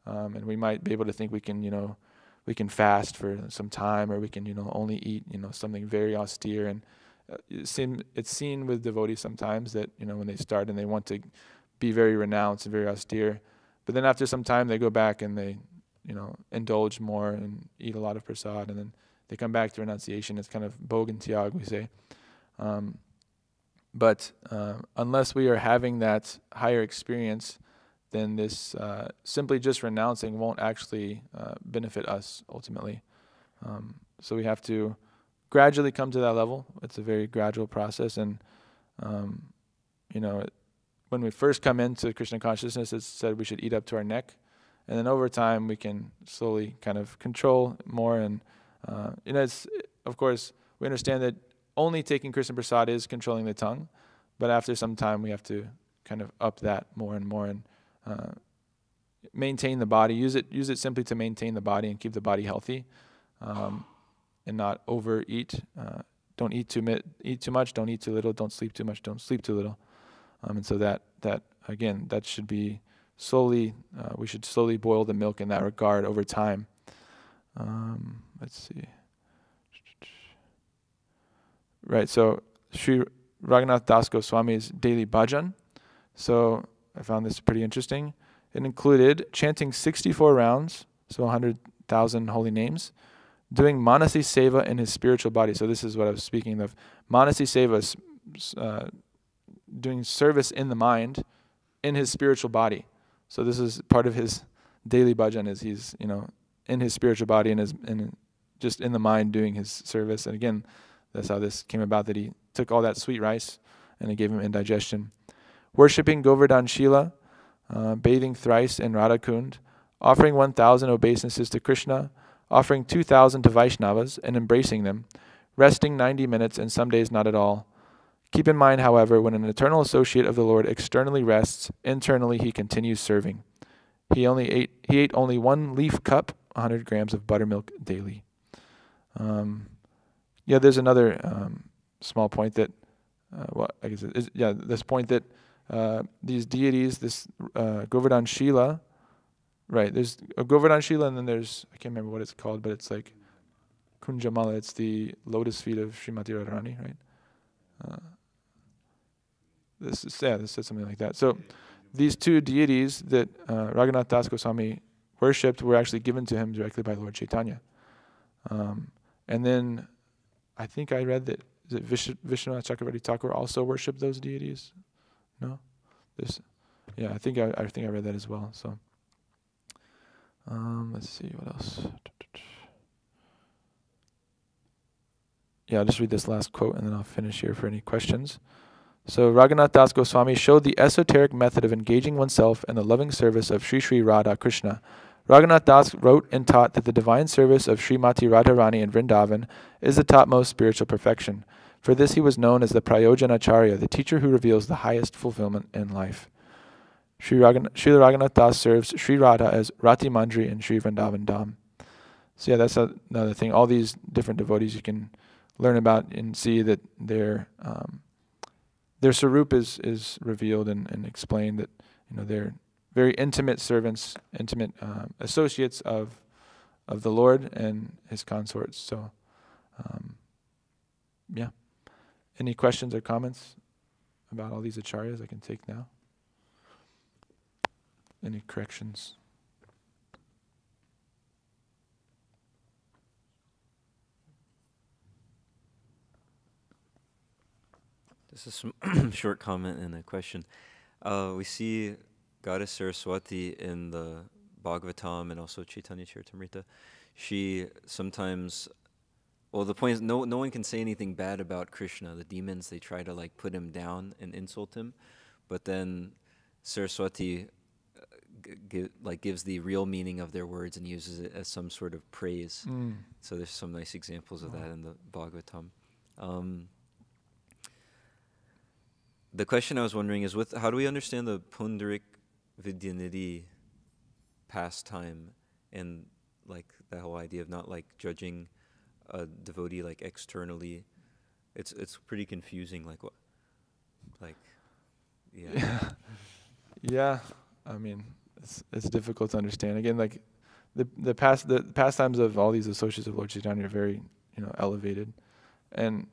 [SPEAKER 1] and we might be able to think we can fast for some time, or we can only eat something very austere. And it's seen with devotees sometimes that when they start and they want to be very renounced and very austere, but then after some time they go back and they indulge more and eat a lot of prasad, and then they come back to renunciation. It's kind of bogan tyag, we say. But unless we are having that higher experience, then this simply just renouncing won't actually benefit us ultimately. So we have to gradually come to that level. It's a very gradual process, and when we first come into Krishna consciousness, it's said we should eat up to our neck, and then over time we can slowly kind of control more. And it's, of course, we understand that only taking Krishna prasad is controlling the tongue, but after some time we have to kind of up that more and more, and maintain the body. Use it simply to maintain the body and keep the body healthy, and not overeat. Don't eat too much. Don't eat too little. Don't sleep too much. Don't sleep too little. And so that again, that should be slowly. We should slowly boil the milk in that regard over time. Let's see. Right. So Sri Raghunath Das Goswami's daily bhajan. So I found this pretty interesting. It included chanting 64 rounds, so 100,000 holy names, doing Manasi Seva in his spiritual body. So this is what I was speaking of. Manasi Seva is doing service in the mind, in his spiritual body. So this is part of his daily bhajan, is he's in his spiritual body and just in the mind doing his service. And again, that's how this came about, that he took all that sweet rice and it gave him indigestion. Worshipping Govardhan Shila, bathing thrice in Radhakund, offering 1,000 obeisances to Krishna, offering 2,000 to Vaishnavas and embracing them, resting 90 minutes and some days not at all. Keep in mind, however, when an eternal associate of the Lord externally rests, internally he continues serving. He ate only 1 leaf cup, 100 grams of buttermilk daily. There's another small point that what I guess this point that these deities, this Govardhan Shila, right? There's a Govardhan Shila, and then there's, I can't remember what it's called, but it's like Kunjamala. It's the lotus feet of Srimati Radharani, right? This says something like that. So these two deities that Raghunath Das Goswami worshipped were actually given to him directly by Lord Chaitanya. And then I think I read that Vishwanath Chakravarti Thakur also worshipped those deities. No, I think I read that as well. So let's see what else. Yeah, I'll just read this last quote and then I'll finish here for any questions. So Raghunath Das Goswami showed the esoteric method of engaging oneself in the loving service of Sri Sri Radha Krishna. Raghunath Das wrote and taught that the divine service of Srimati Radharani in Vrindavan is the topmost spiritual perfection. For this he was known as the Prayojana Acharya, the teacher who reveals the highest fulfillment in life. Srila Raghunath Das serves Sri Radha as Rati Mandri in Sri Vrindavan Dham. So yeah, that's another thing. All these different devotees you can learn about and see that their sarup is revealed and explained, that they're very intimate servants, intimate associates of the Lord and his consorts. So, yeah. Any questions or comments about all these acharyas I can take now? Any corrections?
[SPEAKER 2] This is some short comment and a question. We see Goddess Saraswati in the Bhagavatam and also Chaitanya Charitamrita. She sometimes, well, the point is no one can say anything bad about Krishna. The demons, they try to like put him down and insult him, but then Saraswati gives the real meaning of their words and uses it as some sort of praise. So there's some nice examples of that in the Bhagavatam. The question I was wondering is, how do we understand the Pundarik Vidyanidhi pastime and like that whole idea of not like judging a devotee like externally? It's pretty confusing. Like what? Like, yeah.
[SPEAKER 1] Yeah. I mean, it's difficult to understand. Again, like the pastimes of all these associates of Lord Chaitanya are very elevated, and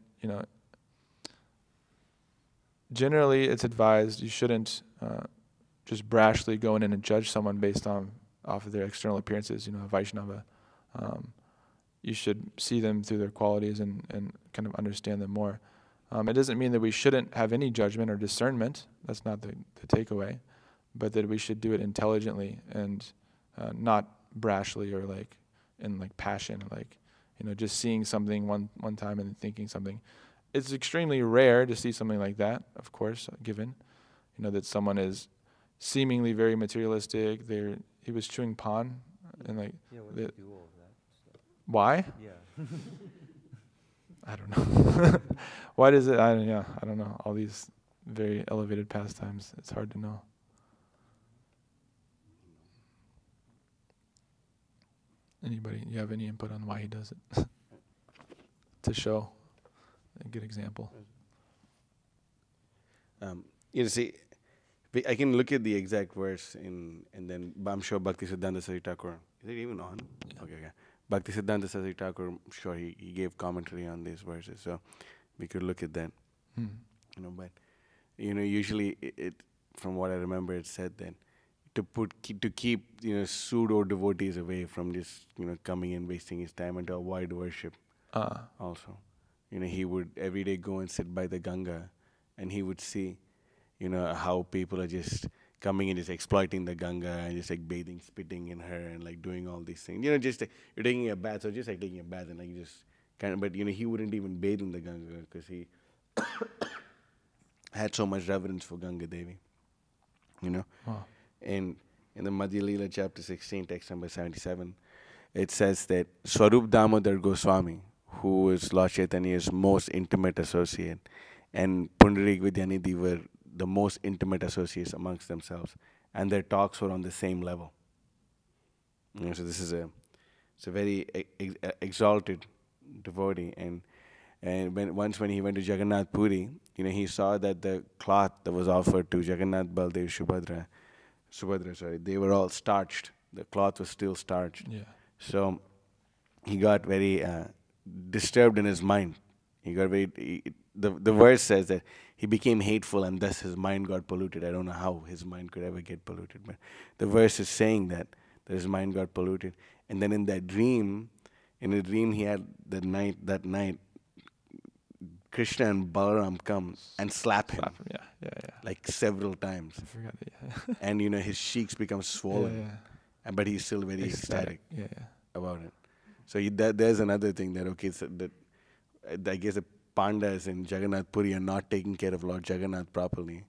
[SPEAKER 1] generally, it's advised you shouldn't just brashly go in and judge someone based off of their external appearances. A Vaishnava, you should see them through their qualities and kind of understand them more. It doesn't mean that we shouldn't have any judgment or discernment. That's not the takeaway, but that we should do it intelligently and not brashly or like in like passion, like just seeing something one time and thinking something. It's extremely rare to see something like that, of course, given, that someone is seemingly very materialistic. He was chewing pan, and like. Yeah, what do you do all of that stuff? Why? Yeah. I don't know. Why does it? I don't know. All these very elevated pastimes. It's hard to know. Anybody? You have any input on why he does it? To show. A good example.
[SPEAKER 3] See, I can look at the exact verse and then I'm sure Bhakti Siddhanta Saraswati Thakur. Is it even on? Yeah. Okay. Bhakti Siddhanta Saraswati Thakur, I'm sure he gave commentary on these verses, so we could look at that. But usually it from what I remember, it said that to keep pseudo devotees away from just coming and wasting his time and to avoid worship. Also. He would every day go and sit by the Ganga, and he would see, how people are just coming and just exploiting the Ganga and just like bathing, spitting in her, and like doing all these things. Just you're taking a bath, so just like taking a bath and like just kind of. But he wouldn't even bathe in the Ganga because he had so much reverence for Ganga Devi.
[SPEAKER 1] Wow.
[SPEAKER 3] And in the Madhya Leela chapter 16, text number 77, it says that Swarup Damodar Goswami, who is Lord Chaitanya's most intimate associate, and Pundarik Vidyanidhi were the most intimate associates amongst themselves, and their talks were on the same level. So this is a very exalted devotee, and And when he went to Jagannath Puri, he saw that the cloth that was offered to Jagannath, Baldev, Subhadra, sorry, they were all starched. The cloth was still starched.
[SPEAKER 1] Yeah.
[SPEAKER 3] So he got very disturbed in his mind. The verse says that he became hateful and thus his mind got polluted. I don't know how his mind could ever get polluted, but the verse is saying that his mind got polluted. And then in a dream he had that night, Krishna and Balaram come and slap him.
[SPEAKER 1] Yeah.
[SPEAKER 3] Like several times.
[SPEAKER 1] I forgot that.
[SPEAKER 3] And his cheeks become swollen.
[SPEAKER 1] Yeah.
[SPEAKER 3] But he's still very ecstatic
[SPEAKER 1] Yeah.
[SPEAKER 3] about it. So there's another thing that, okay, so that I guess the pandas in Jagannath Puri are not taking care of Lord Jagannath properly.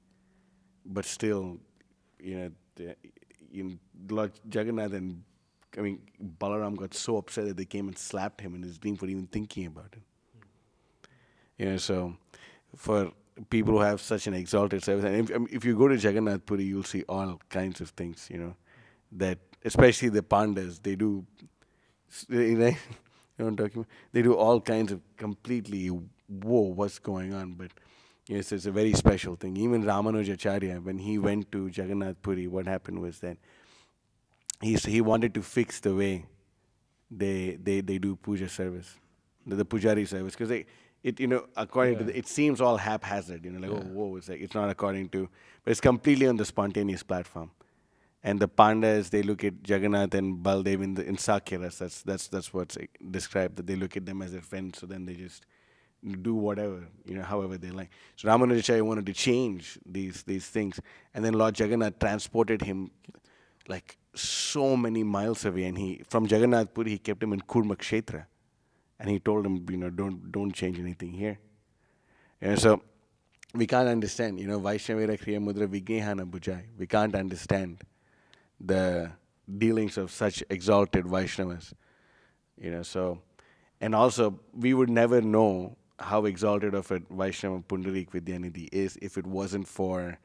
[SPEAKER 3] But still, Lord Jagannath and Balaram got so upset that they came and slapped him in his dream for even thinking about it. So for people who have such an exalted service, and if you go to Jagannath Puri, you'll see all kinds of things, that especially the pandas, they do, right? What I'm talking about? They do all kinds of completely, whoa, what's going on? But yes, it's a very special thing. Even Ramanujacharya, when he went to Jagannath Puri, what happened was that he wanted to fix the way they do puja service, the pujari service, because according to it seems all haphazard, oh, whoa, it's not according to, but it's completely on the spontaneous platform. And the pandas, they look at Jagannath and Baldev in Sakyaras. That's what's described, that they look at them as their friends, so then they just do whatever, however they like. So Ramanujacharya wanted to change these things. And then Lord Jagannath transported him like so many miles away. And from Jagannath Puri, he kept him in Kurma Kshetra. And he told him, don't change anything here. So we can't understand, Vaishnavera Kriya Mudra Vignehana Bhujai. We can't understand the dealings of such exalted Vaishnavas. So, and also we would never know how exalted of a Vaishnava Pundarik Vidyanidhi is if it wasn't for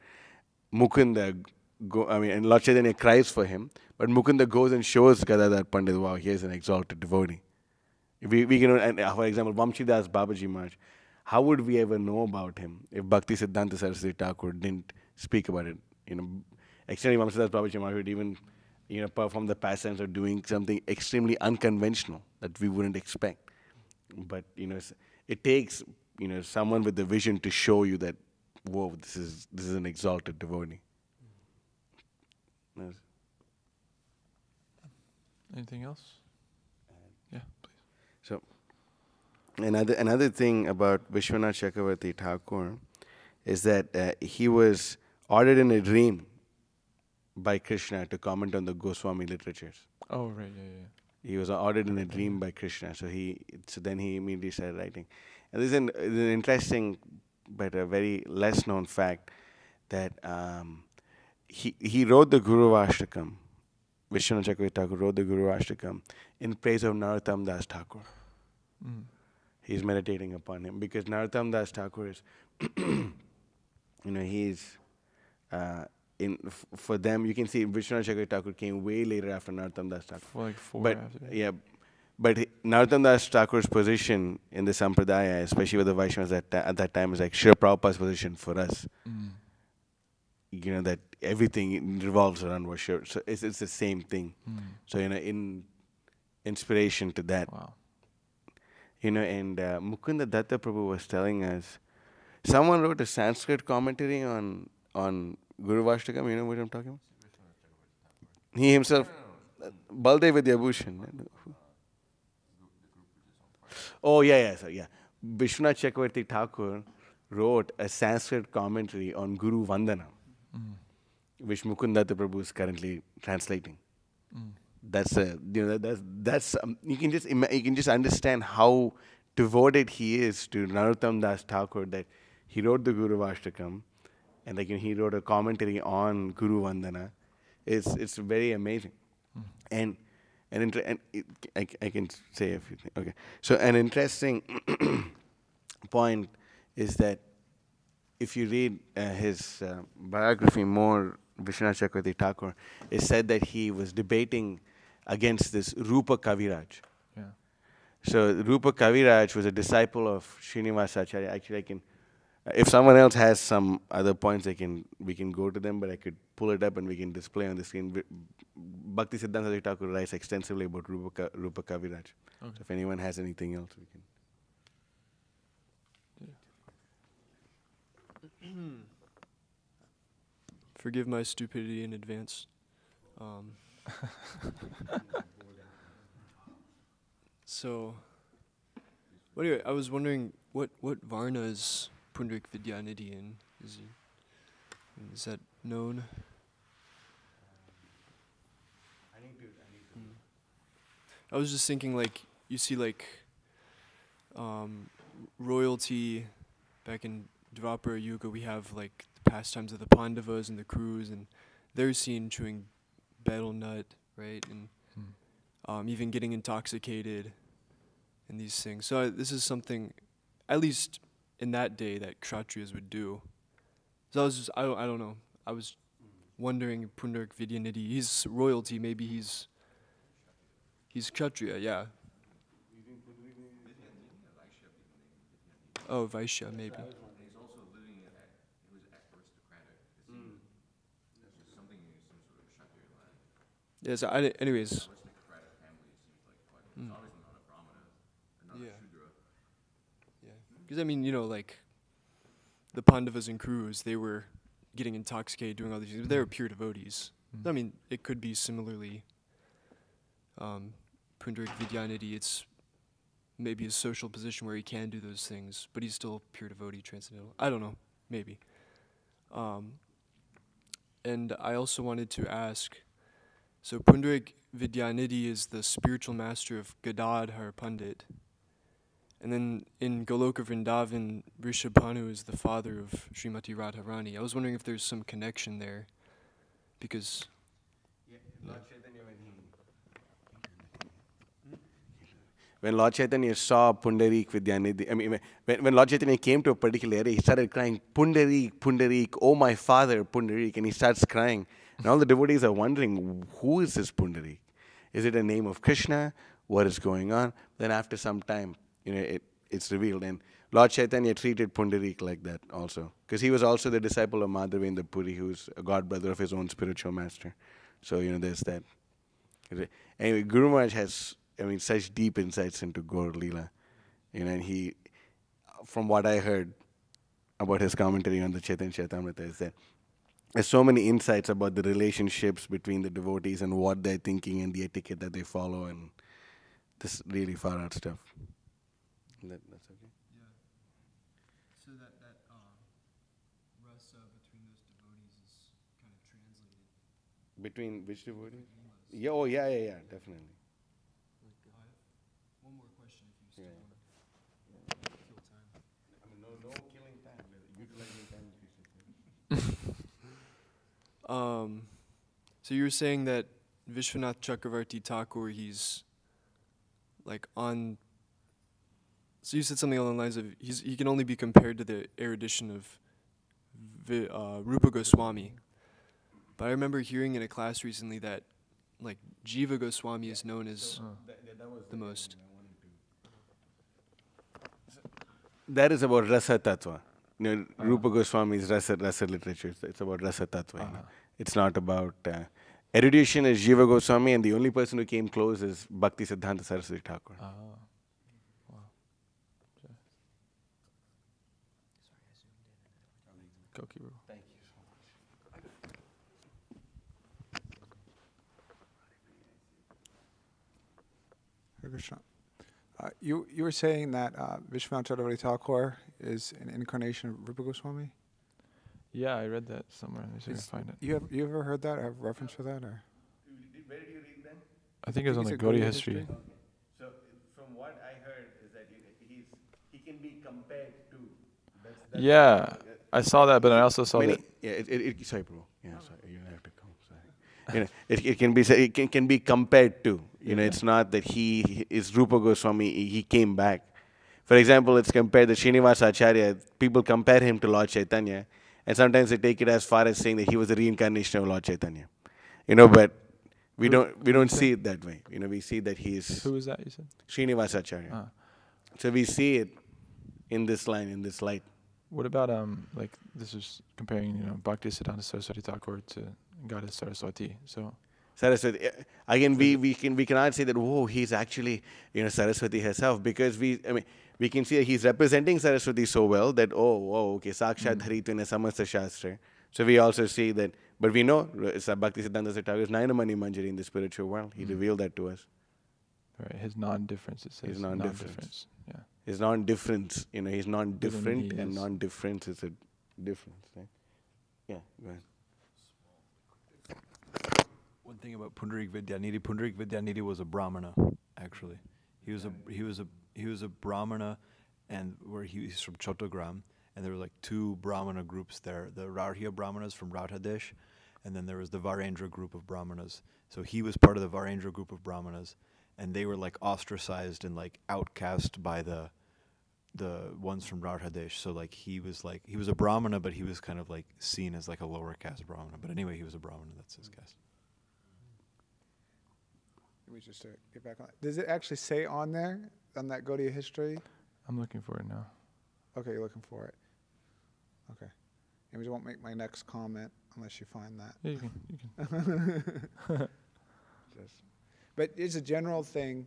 [SPEAKER 3] Mukunda. And Lord Chaitanya cries for him, but Mukunda goes and shows Gadadhar Pandit, wow, here's an exalted devotee. We can, and for example, Vamshidas Babaji Maharaj, how would we ever know about him if Bhakti Siddhanta Saraswati Thakur didn't speak about it? Extending Vamshidas Babaji Maharaj would even, perform the pastimes of doing something extremely unconventional that we wouldn't expect. But, it takes, someone with the vision to show you that, whoa, this is an exalted devotee.
[SPEAKER 1] Anything else? Yeah, please.
[SPEAKER 3] So, another thing about Vishwanath Chakravarti Thakur is that he was ordered in a dream by Krishna to comment on the Goswami literatures.
[SPEAKER 1] Oh, right, yeah.
[SPEAKER 3] He was ordered in a dream by Krishna, so then he immediately started writing. And there's an interesting but a very less known fact that he wrote the Guru Ashtakam. Vishwanath Chakravarti Thakur wrote the Guru Ashtakam in praise of Narottam Das Thakur. He's meditating upon him because Narottam Das Thakur is, he's for them. You can see Vishwanath Chakravarti Thakur came way later after Narottam Das Thakur.
[SPEAKER 1] For like 4 after that.
[SPEAKER 3] Yeah, but Narottam Das Thakur's position in the Sampradaya, especially with the Vaishnavas at that time, is like Srila Prabhupada's position for us. That everything revolves around worship. So it's the same thing. So, in inspiration to that.
[SPEAKER 1] Wow.
[SPEAKER 3] And Mukunda Datta Prabhu was telling us, someone wrote a Sanskrit commentary on Guru Ashtakam. You know what I'm talking about? He himself, Baldev Vidyabhushan. Oh, yeah. Vishwanath Chakravarti Thakur wrote a Sanskrit commentary on Guru Vandana, which Mukunda Datta Prabhu is currently translating. That's you can just understand how devoted he is to Narottam Das Thakur, that he wrote the Guru Ashtakam, and he wrote a commentary on Guru Vandana. It's very amazing, and I can say a few things. Okay, so an interesting point is that if you read his biography more, Vishwanath Chakravarti Thakur, it said that he was debating against this Rupa Kaviraj.
[SPEAKER 1] Yeah.
[SPEAKER 3] So Rupa Kaviraj was a disciple of Srinivasa Acharya. Actually, I can, if someone else has some other points, we can go to them, but I could pull it up and we can display on the screen. Bhakti Siddhanta Thakur writes extensively about Rupa Kaviraj.
[SPEAKER 1] Okay.
[SPEAKER 3] So if anyone has anything else, we can.
[SPEAKER 4] Forgive my stupidity in advance. So, anyway, I was wondering what Varna is Pundarik Vidyanidhi in? Is that known? I was just thinking, like, you see, like, royalty back in Dvapara Yuga, we have, like, the pastimes of the Pandavas and the crews, and they're seen chewing betel nut, right? And even getting intoxicated and these things. So this is something, at least in that day, that Kshatriyas would do. So I was just, I don't know. I was wondering, Pundarik Vidyanidhi, he's royalty, maybe he's Kshatriya, yeah. Oh, Vaishya, maybe.
[SPEAKER 5] He's also living he was aristocratic. There's something in some sort of Kshatriya land.
[SPEAKER 4] Yeah, so anyways.
[SPEAKER 5] Aristocratic family seems like quite. It's obviously not a brahmana, not a shudra.
[SPEAKER 4] Yeah. Because, I mean, you know, like, the Pandavas and Kurus, they were getting intoxicated, doing all these things, but they were pure devotees. I mean, it could be similarly, Pundarik Vidyanidhi, it's maybe a social position where he can do those things, but he's still a pure devotee, transcendental. I don't know, maybe. And I also wanted to ask, so Pundarik Vidyanidhi is the spiritual master of Gadadhar Pandit. And then in Goloka Vrindavan, Rishabhanu is the father of Srimati Radharani. I was wondering if there's some connection there, because...
[SPEAKER 3] When Lord Chaitanya saw Pundarik Vidyanidhi, I mean, when Lord Chaitanya came to a particular area, he started crying, Pundarik, Pundarik, oh my father, Pundarik, and he starts crying. And all the devotees are wondering, who is this Pundarik? Is it a name of Krishna? What is going on? Then after some time, you know, it's revealed. And Lord Chaitanya treated Pundarik like that also. Because he was also the disciple of Madhavendra Puri, who's a god brother of his own spiritual master. So, you know, there's that. Anyway, Guru Maharaj has, I mean, such deep insights into Gaur Leela. You know, and he, from what I heard about his commentary on the Chaitanya Charitamrita, is that there's so many insights about the relationships between the devotees and what they're thinking and the etiquette that they follow, and this really far out stuff. That's okay?
[SPEAKER 4] Yeah. So that rasa between those devotees is kind of translated.
[SPEAKER 3] Between which devotees? Yeah, oh, yeah, definitely.
[SPEAKER 4] One more question if you still
[SPEAKER 3] Yeah.
[SPEAKER 4] want to kill time.
[SPEAKER 3] I mean, no killing time, utilizing time.
[SPEAKER 4] So you were saying that Vishwanath Chakravarti Thakur, he's like on. So you said something along the lines of he can only be compared to the erudition of Rupa Goswami. But I remember hearing in a class recently that like Jiva Goswami is known as the most.
[SPEAKER 3] That is about Rasa Tattva. You know, Rupa Goswami's Rasa literature. It's about Rasa Tattva. You know? It's not about erudition is Jiva Goswami, and the only person who came close is Bhakti Siddhanta Saraswati Thakur.
[SPEAKER 1] Wow. Go, Kiru.
[SPEAKER 3] Thank you so much.
[SPEAKER 6] Hare Krishna. You were saying that Vishwanath Chakravarti Thakur is an incarnation of Rupa Goswami?
[SPEAKER 1] Yeah, I read that somewhere. Let me see if I can find it.
[SPEAKER 6] You ever heard that or have reference for that? Or?
[SPEAKER 3] Where did you read that?
[SPEAKER 1] I think it was on
[SPEAKER 6] Is
[SPEAKER 1] the
[SPEAKER 6] it
[SPEAKER 1] Gaudiya
[SPEAKER 6] Gaudiya
[SPEAKER 1] history.
[SPEAKER 6] history?
[SPEAKER 3] So, from what I heard is that he can be compared to. That's
[SPEAKER 1] Yeah, I saw that, but I also saw that.
[SPEAKER 3] Yeah, sorry, bro. Yeah, sorry, you have to come. Sorry. You know, it can be compared to. You know, it's not that he is Rupa Goswami. He came back. For example, it's compared to Srinivasa Acharya. People compare him to Lord Chaitanya, and sometimes they take it as far as saying that he was the reincarnation of Lord Chaitanya. You know, but We don't see it that way. We see that he is
[SPEAKER 1] Who is that, you said?
[SPEAKER 3] Srinivasacharya.
[SPEAKER 1] Ah.
[SPEAKER 3] So we see it in this line, in this light.
[SPEAKER 1] What about, like, this is comparing, Bhaktisiddhanta Saraswati Thakur to Goddess Saraswati. So,
[SPEAKER 3] Saraswati. Again, we cannot say that, oh, he's actually, Saraswati herself, because we can see that he's representing Saraswati so well that, okay, Sakshat Dharitune Samasta Shastra. So we also see that, but we know Bhaktisiddhanta Thakur is Nayanamani Manjari in the spiritual world. He revealed that to us.
[SPEAKER 1] right, his non-difference, it says.
[SPEAKER 3] His non-difference.
[SPEAKER 1] Yeah.
[SPEAKER 3] His non-difference, he's non-different,
[SPEAKER 1] he
[SPEAKER 3] and
[SPEAKER 1] is.
[SPEAKER 3] non-difference is a difference, right? Yeah, go ahead.
[SPEAKER 7] One thing about Pundarik Vidyanidhi was a brahmana, actually. He was a brahmana, and he's from Chattogram, and there were like two brahmana groups there: the Rarhiya brahmanas from Radhadesh, and then there was the Varendra group of brahmanas. So he was part of the Varendra group of brahmanas, and they were like ostracized and like outcast by the ones from Radhadesh. So like he was a brahmana, but he was kind of like seen as like a lower caste brahmana. But anyway, he was a brahmana. That's his caste.
[SPEAKER 6] Let me just get back on. Does it actually say on there, on that Gaudiya history?
[SPEAKER 1] I'm looking for it now.
[SPEAKER 6] Okay, you're looking for it. Okay. And we won't make my next comment unless you find that.
[SPEAKER 1] Yeah, you can.
[SPEAKER 6] But it's a general thing.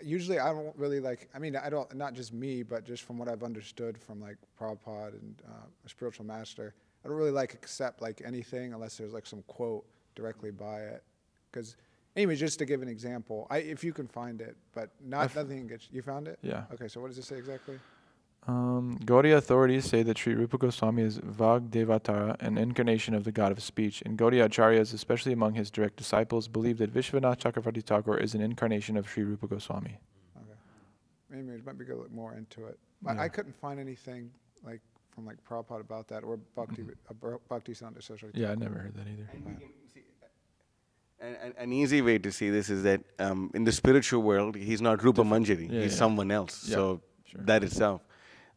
[SPEAKER 6] Usually I don't really like, I don't, not just me, but just from what I've understood from like Prabhupada and a spiritual master, I don't really like accept like anything unless there's like some quote directly by it. Because, anyway, just to give an example, if you can find it, but nothing gets, you found it?
[SPEAKER 1] Yeah.
[SPEAKER 6] Okay, so what does it say exactly?
[SPEAKER 1] Gaudiya authorities say that Sri Rupa Goswami is Vagdevatara, an incarnation of the god of speech, and Gaudiya Acaryas, especially among his direct disciples, believe that Vishwanath Chakravarti Thakur is an incarnation of Sri Rupa Goswami.
[SPEAKER 6] Okay. Maybe it might be good to look more into it.
[SPEAKER 1] Yeah.
[SPEAKER 6] I couldn't find anything like from like Prabhupada about that, or Bhaktisiddhanta Saraswati.
[SPEAKER 1] Yeah, I never heard that either.
[SPEAKER 3] And we can see, an easy way to see this is that in the spiritual world, he's not Rupa Manjari.
[SPEAKER 1] Yeah,
[SPEAKER 3] he's
[SPEAKER 1] yeah.
[SPEAKER 3] someone else.
[SPEAKER 1] Yeah,
[SPEAKER 3] So
[SPEAKER 1] sure.
[SPEAKER 3] that itself.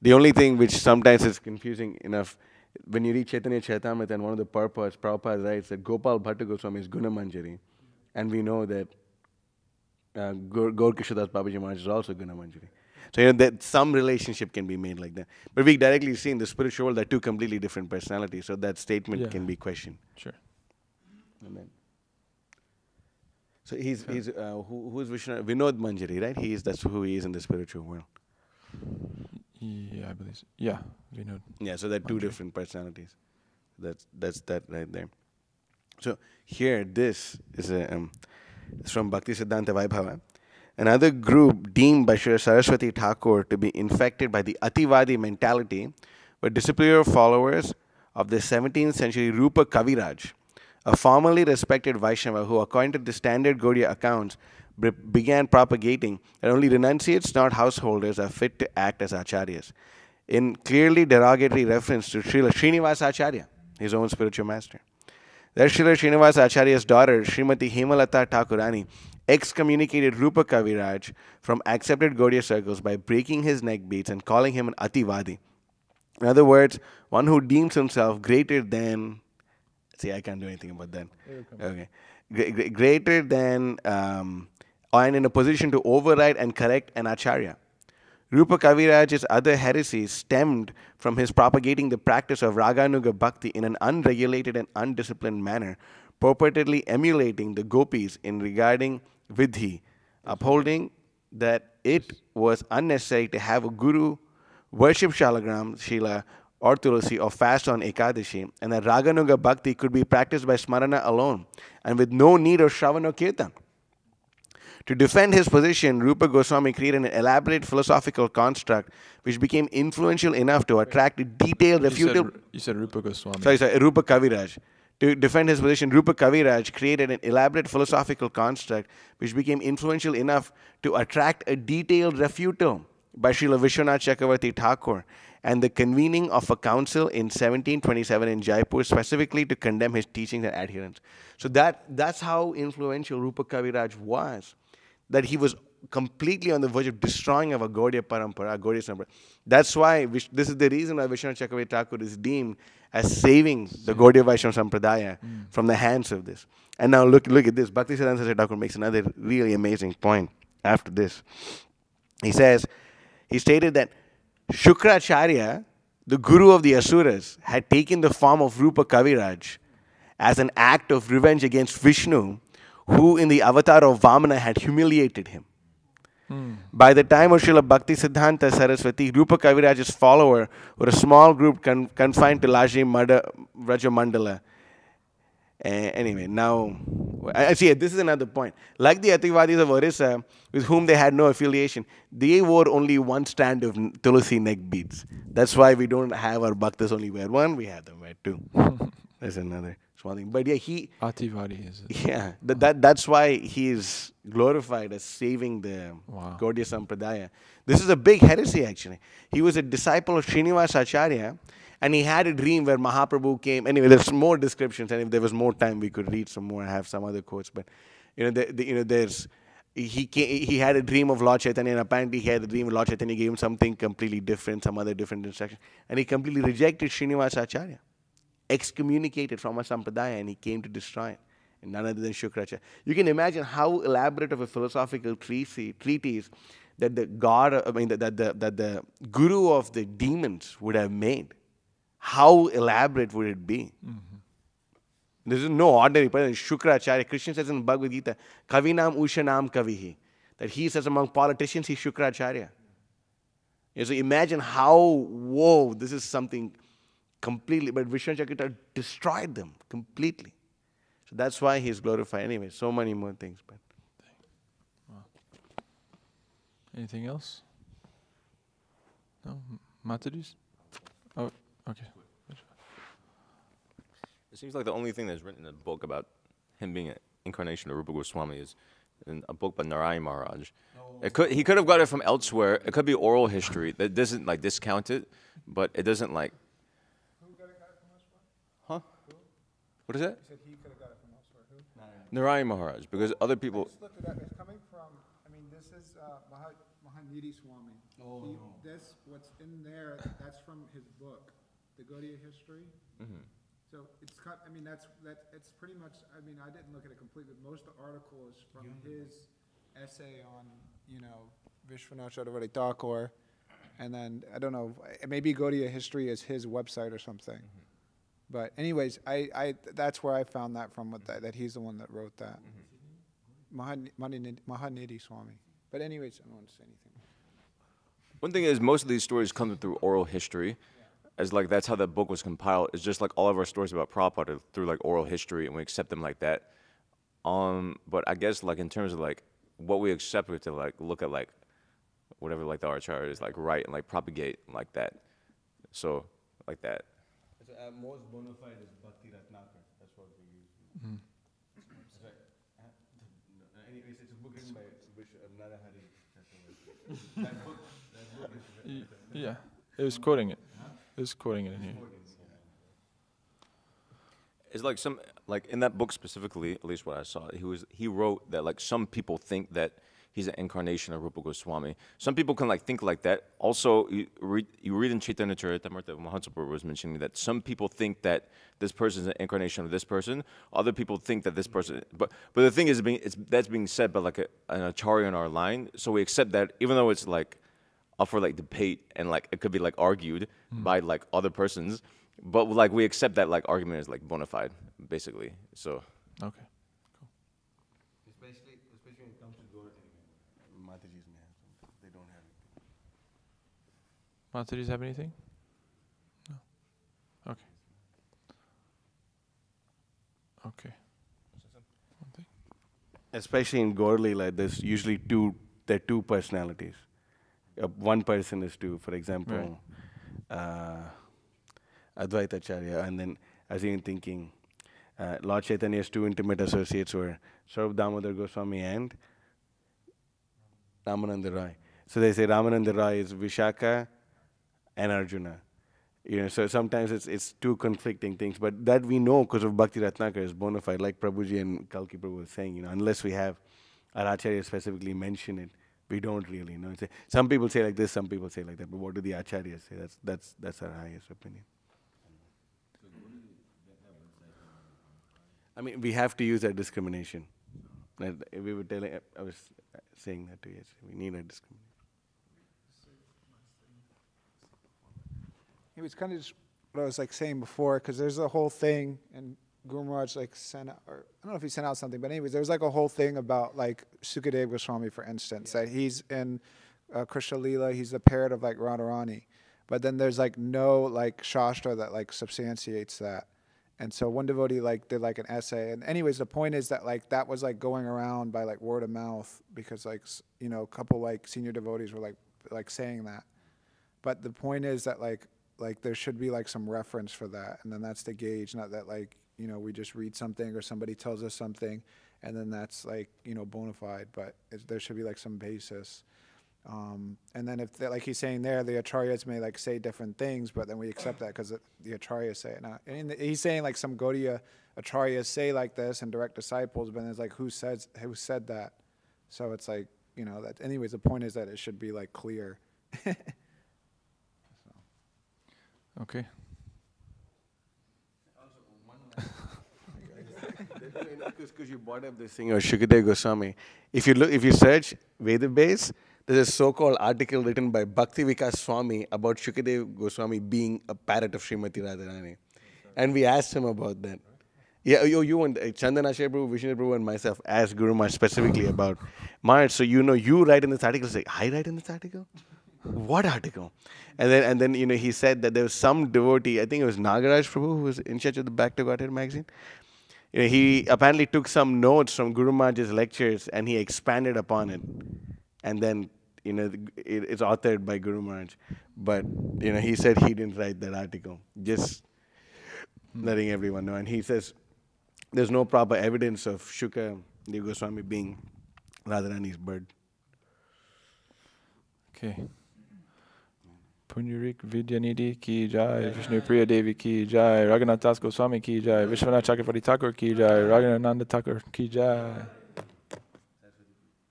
[SPEAKER 3] The only thing which sometimes is confusing enough, when you read Chaitanya Chaitamrita, and one of the purpose, Prabhupada writes that Gopal Bhatta Goswami is Guna Manjari. And we know that Gaur Kishodas Babaji Maharaj is also Guna Manjari. So that some relationship can be made like that. But we directly see in the spiritual world that two completely different personalities. So that statement can be questioned.
[SPEAKER 1] Sure.
[SPEAKER 3] Amen. So he's who is Vishnu? Vinod Manjari, right? That's who he is in the spiritual world.
[SPEAKER 1] Yeah, I believe so. Yeah, Vinod.
[SPEAKER 3] Yeah, so they're two different personalities. That's that right there. So here, this is it's from Bhaktisiddhanta Vaibhava. Another group deemed by Sri Saraswati Thakur to be infected by the Ativadi mentality were disciplinary followers of the 17th century Rupa Kaviraj, a formerly respected Vaishnava who, according to the standard Gaudiya accounts, began propagating that only renunciates, not householders, are fit to act as acharyas, in clearly derogatory reference to Srila Srinivasa Acharya, his own spiritual master. There, Srila Srinivasa Acharya's daughter, Srimati Hemalata Thakurani, excommunicated Rupa Kaviraj from accepted Gaudiya circles by breaking his neck beads and calling him an Ativadi. In other words, one who deems himself greater than... See, I can't do anything about that. Okay. Greater than... and in a position to override and correct an Acharya. Rupa Kaviraj's other heresies stemmed from his propagating the practice of Raganuga Bhakti in an unregulated and undisciplined manner, purportedly emulating the gopis in regarding Vidhi, upholding that it was unnecessary to have a guru worship Shalagram, Shila, or Tulasi, or fast on Ekadashi, and that Raganuga Bhakti could be practiced by Smarana alone, and with no need of Shravan or Kirtan. To defend his position, Rupa Goswami created an elaborate philosophical construct which became influential enough to attract a detailed refutal.
[SPEAKER 1] You said Rupa Goswami.
[SPEAKER 3] Sorry, Rupa Kaviraj. To defend his position, Rupa Kaviraj created an elaborate philosophical construct which became influential enough to attract a detailed refutal by Srila Vishwanath Chakravarti Thakur and the convening of a council in 1727 in Jaipur specifically to condemn his teachings and adherents. So that's how influential Rupa Kaviraj was. That he was completely on the verge of destroying our Gaudiya Parampara, Gaudiya Sampradaya. That's why, this is the reason why Vishwanath Chakravarti Thakur is deemed as saving the Gaudiya Vaishnava Sampradaya from the hands of this. And now look at this. Bhaktisiddhanta Saraswati Thakur makes another really amazing point after this. He stated that Shukracharya, the guru of the Asuras, had taken the form of Rupa Kaviraj as an act of revenge against Vishnu, who in the avatar of Vamana had humiliated him. By the time of Srila Bhaktisiddhanta Saraswati, Rupa Kaviraj's follower were a small group confined to Laji Vraja Mandala. Anyway, now, I see, this is another point. Like the Ativadis of Orissa, with whom they had no affiliation, they wore only one strand of Tulasi neck beads. That's why we don't have our Bhaktas only wear one, we have them wear two. That's another small thing. But yeah,
[SPEAKER 1] Ativadi is it?
[SPEAKER 3] Yeah, that's why he is glorified as saving the Gaudiya Sampradaya. This is a big heresy, actually. He was a disciple of Srinivasa Acharya, and he had a dream where Mahaprabhu came. Anyway, there's more descriptions, and if there was more time, we could read some more. I have some other quotes, but he had a dream of Lord Chaitanya, and apparently he had a dream of Lord Chaitanya gave him something completely different, some other different instruction, and he completely rejected Srinivasa Acharya, excommunicated from a sampradaya, and he came to destroy it. And none other than Shukracharya. You can imagine how elaborate of a philosophical treatise that the the guru of the demons would have made. How elaborate would it be? This is no ordinary person. Shukracharya. Krishna says in Bhagavad Gita, Kavinam Ushanam Kavihi. That he says among politicians, he's Shukracharya. Yeah, so imagine how, this is something completely, but Vishwanath Chakravarti destroyed them completely. So that's why he's glorified. Anyway, so many more things. But
[SPEAKER 1] Anything else? No? Matadis? Oh, okay.
[SPEAKER 5] It seems like the only thing that's written in the book about him being an incarnation of Rupa Goswami is in a book by Narayan Maharaj. He could have got it from elsewhere. It could be oral history. That doesn't like discount it, but it doesn't like.
[SPEAKER 6] Who got it from elsewhere?
[SPEAKER 5] Huh?
[SPEAKER 6] Who?
[SPEAKER 5] What is that?
[SPEAKER 6] You said he could have got it from elsewhere. Who?
[SPEAKER 5] Narayan Maharaj, because other people.
[SPEAKER 6] I just looked it up. It's coming from, this is Mahanidhi Swami. What's in there, that's from his book, The Gaudiya History. So it's it's pretty much, I didn't look at it completely, but most of the article is from his essay on, Vishwanath Chakravarti Thakur. And then, I don't know, maybe Gaudiya History is his website or something. But anyways, that's where I found that from, that he's the one that wrote that. Mahanidhi Swami. But anyways, I don't want to say anything.
[SPEAKER 5] One thing is, most of these stories come through oral history. As like that's how that book was compiled. It's just like all of our stories about Prabhupada are through like oral history, and we accept them like that. But I guess like in terms of like what we accept, we have to like look at like whatever like the Acaryas like write and like propagate like that. So like that.
[SPEAKER 3] most bona fide is Bhakti Ratnakar. That's what we use. Anyways, it's a book written by Narahari Chakravarti. That book is.
[SPEAKER 1] Yeah, it was quoting it. It was quoting it in here.
[SPEAKER 5] It's like like in that book specifically, at least what I saw, he wrote that like some people think that he's an incarnation of Rupa Goswami. Some people can like think like that. Also, you read in Chaitanya Charitamrita, Mahaprabhu was mentioning that some people think that this person is an incarnation of this person. Other people think that this person, but the thing is, that's being said by like an acharya in our line. So we accept that, even though it's like up for like debate and like it could be like argued by like other persons, but like we accept that like argument is like bona fide, basically. So
[SPEAKER 1] Okay.
[SPEAKER 3] Especially when it comes to Gaura, Mataji's may have something. They don't have anything.
[SPEAKER 1] Matadis have anything? No. Okay. Okay. One thing.
[SPEAKER 3] Especially in Gaurli, like there's usually there are two personalities. One person is to, for example, Advaita Acharya, and then I was even thinking, Lord Chaitanya's two intimate associates were Sarv Damodar Goswami and Ramananda Roy. So they say Ramananda Roy is Vishaka and Arjuna. So sometimes it's two conflicting things, but that we know because of Bhakti Ratnakar is bona fide, like Prabhuji and Kalki Prabhu was saying, unless we have our Acharya specifically mention it, We don't really know. Some people say like this, some people say like that. But what do the Acaryas say? That's our highest opinion. I mean, we have to use that discrimination. We were telling, I was saying that to you. We need a discrimination.
[SPEAKER 6] It was kind of just what I was like saying before, because there's a whole thing, and Guru Maharaj like sent out, or I don't know if he sent out something, but anyways, there was like a whole thing about like Sukadeva Goswami, for instance, that he's in Krishna Leela, he's the parrot of like Radharani, but then there's like no like Shastra that like substantiates that. And so one devotee like did like an essay, and anyways, the point is that like that was like going around by like word of mouth, because like a couple like senior devotees were like saying that. But the point is that like there should be like some reference for that, and then that's the gauge, not that like we just read something or somebody tells us something, and then that's like bona fide. But there should be like some basis. And then if like he's saying there, the Acaryas may like say different things, but then we accept that because the Acaryas say it. Now, and he's saying like some Gaudiya Acaryas say like this and direct disciples, but then it's like who said that? So it's like that. Anyways, the point is that it should be like clear.
[SPEAKER 1] Okay.
[SPEAKER 3] Because you brought up this thing of Shukadeva Goswami. If you search Veda base, there's a so-called article written by Bhakti Vikas Swami about Shukadeva Goswami being a parrot of Srimati Radharani. And we asked him about that. Yeah, you and Chandan Ashray Prabhu, Vishnu Prabhu and myself asked Guru Maharaj specifically about Maharaj, so you write in this article, say, I write in this article? What article? And then he said that there was some devotee, I think it was Nagaraj Prabhu, who was in charge of the Back to Godhead magazine. He apparently took some notes from Guru Maharaj's lectures and he expanded upon it. And then, it's authored by Guru Maharaj. But, he said he didn't write that article. Just letting everyone know. And he says there's no proper evidence of Shukadeva Goswami being Radharani's bird.
[SPEAKER 1] Okay. Punyarik Vidyanidhi ki jai, Vishnu Priya Devi ki jai, Raghunath Das Goswami ki jai, Vishwanath Chakravarti Thakur ki jai, Raghunath Thakur ki jai,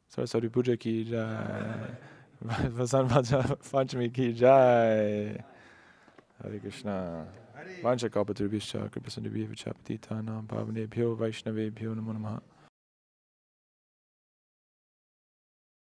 [SPEAKER 1] Saraswati Puja ki jai, Vasant Panchami ki jai, Ali-Krishna. Vancha Kalpatarubhishcha, Kripasandubhya Vichapatitanam, Pavanebhyo Vaishnavebhyo Namo Namaha.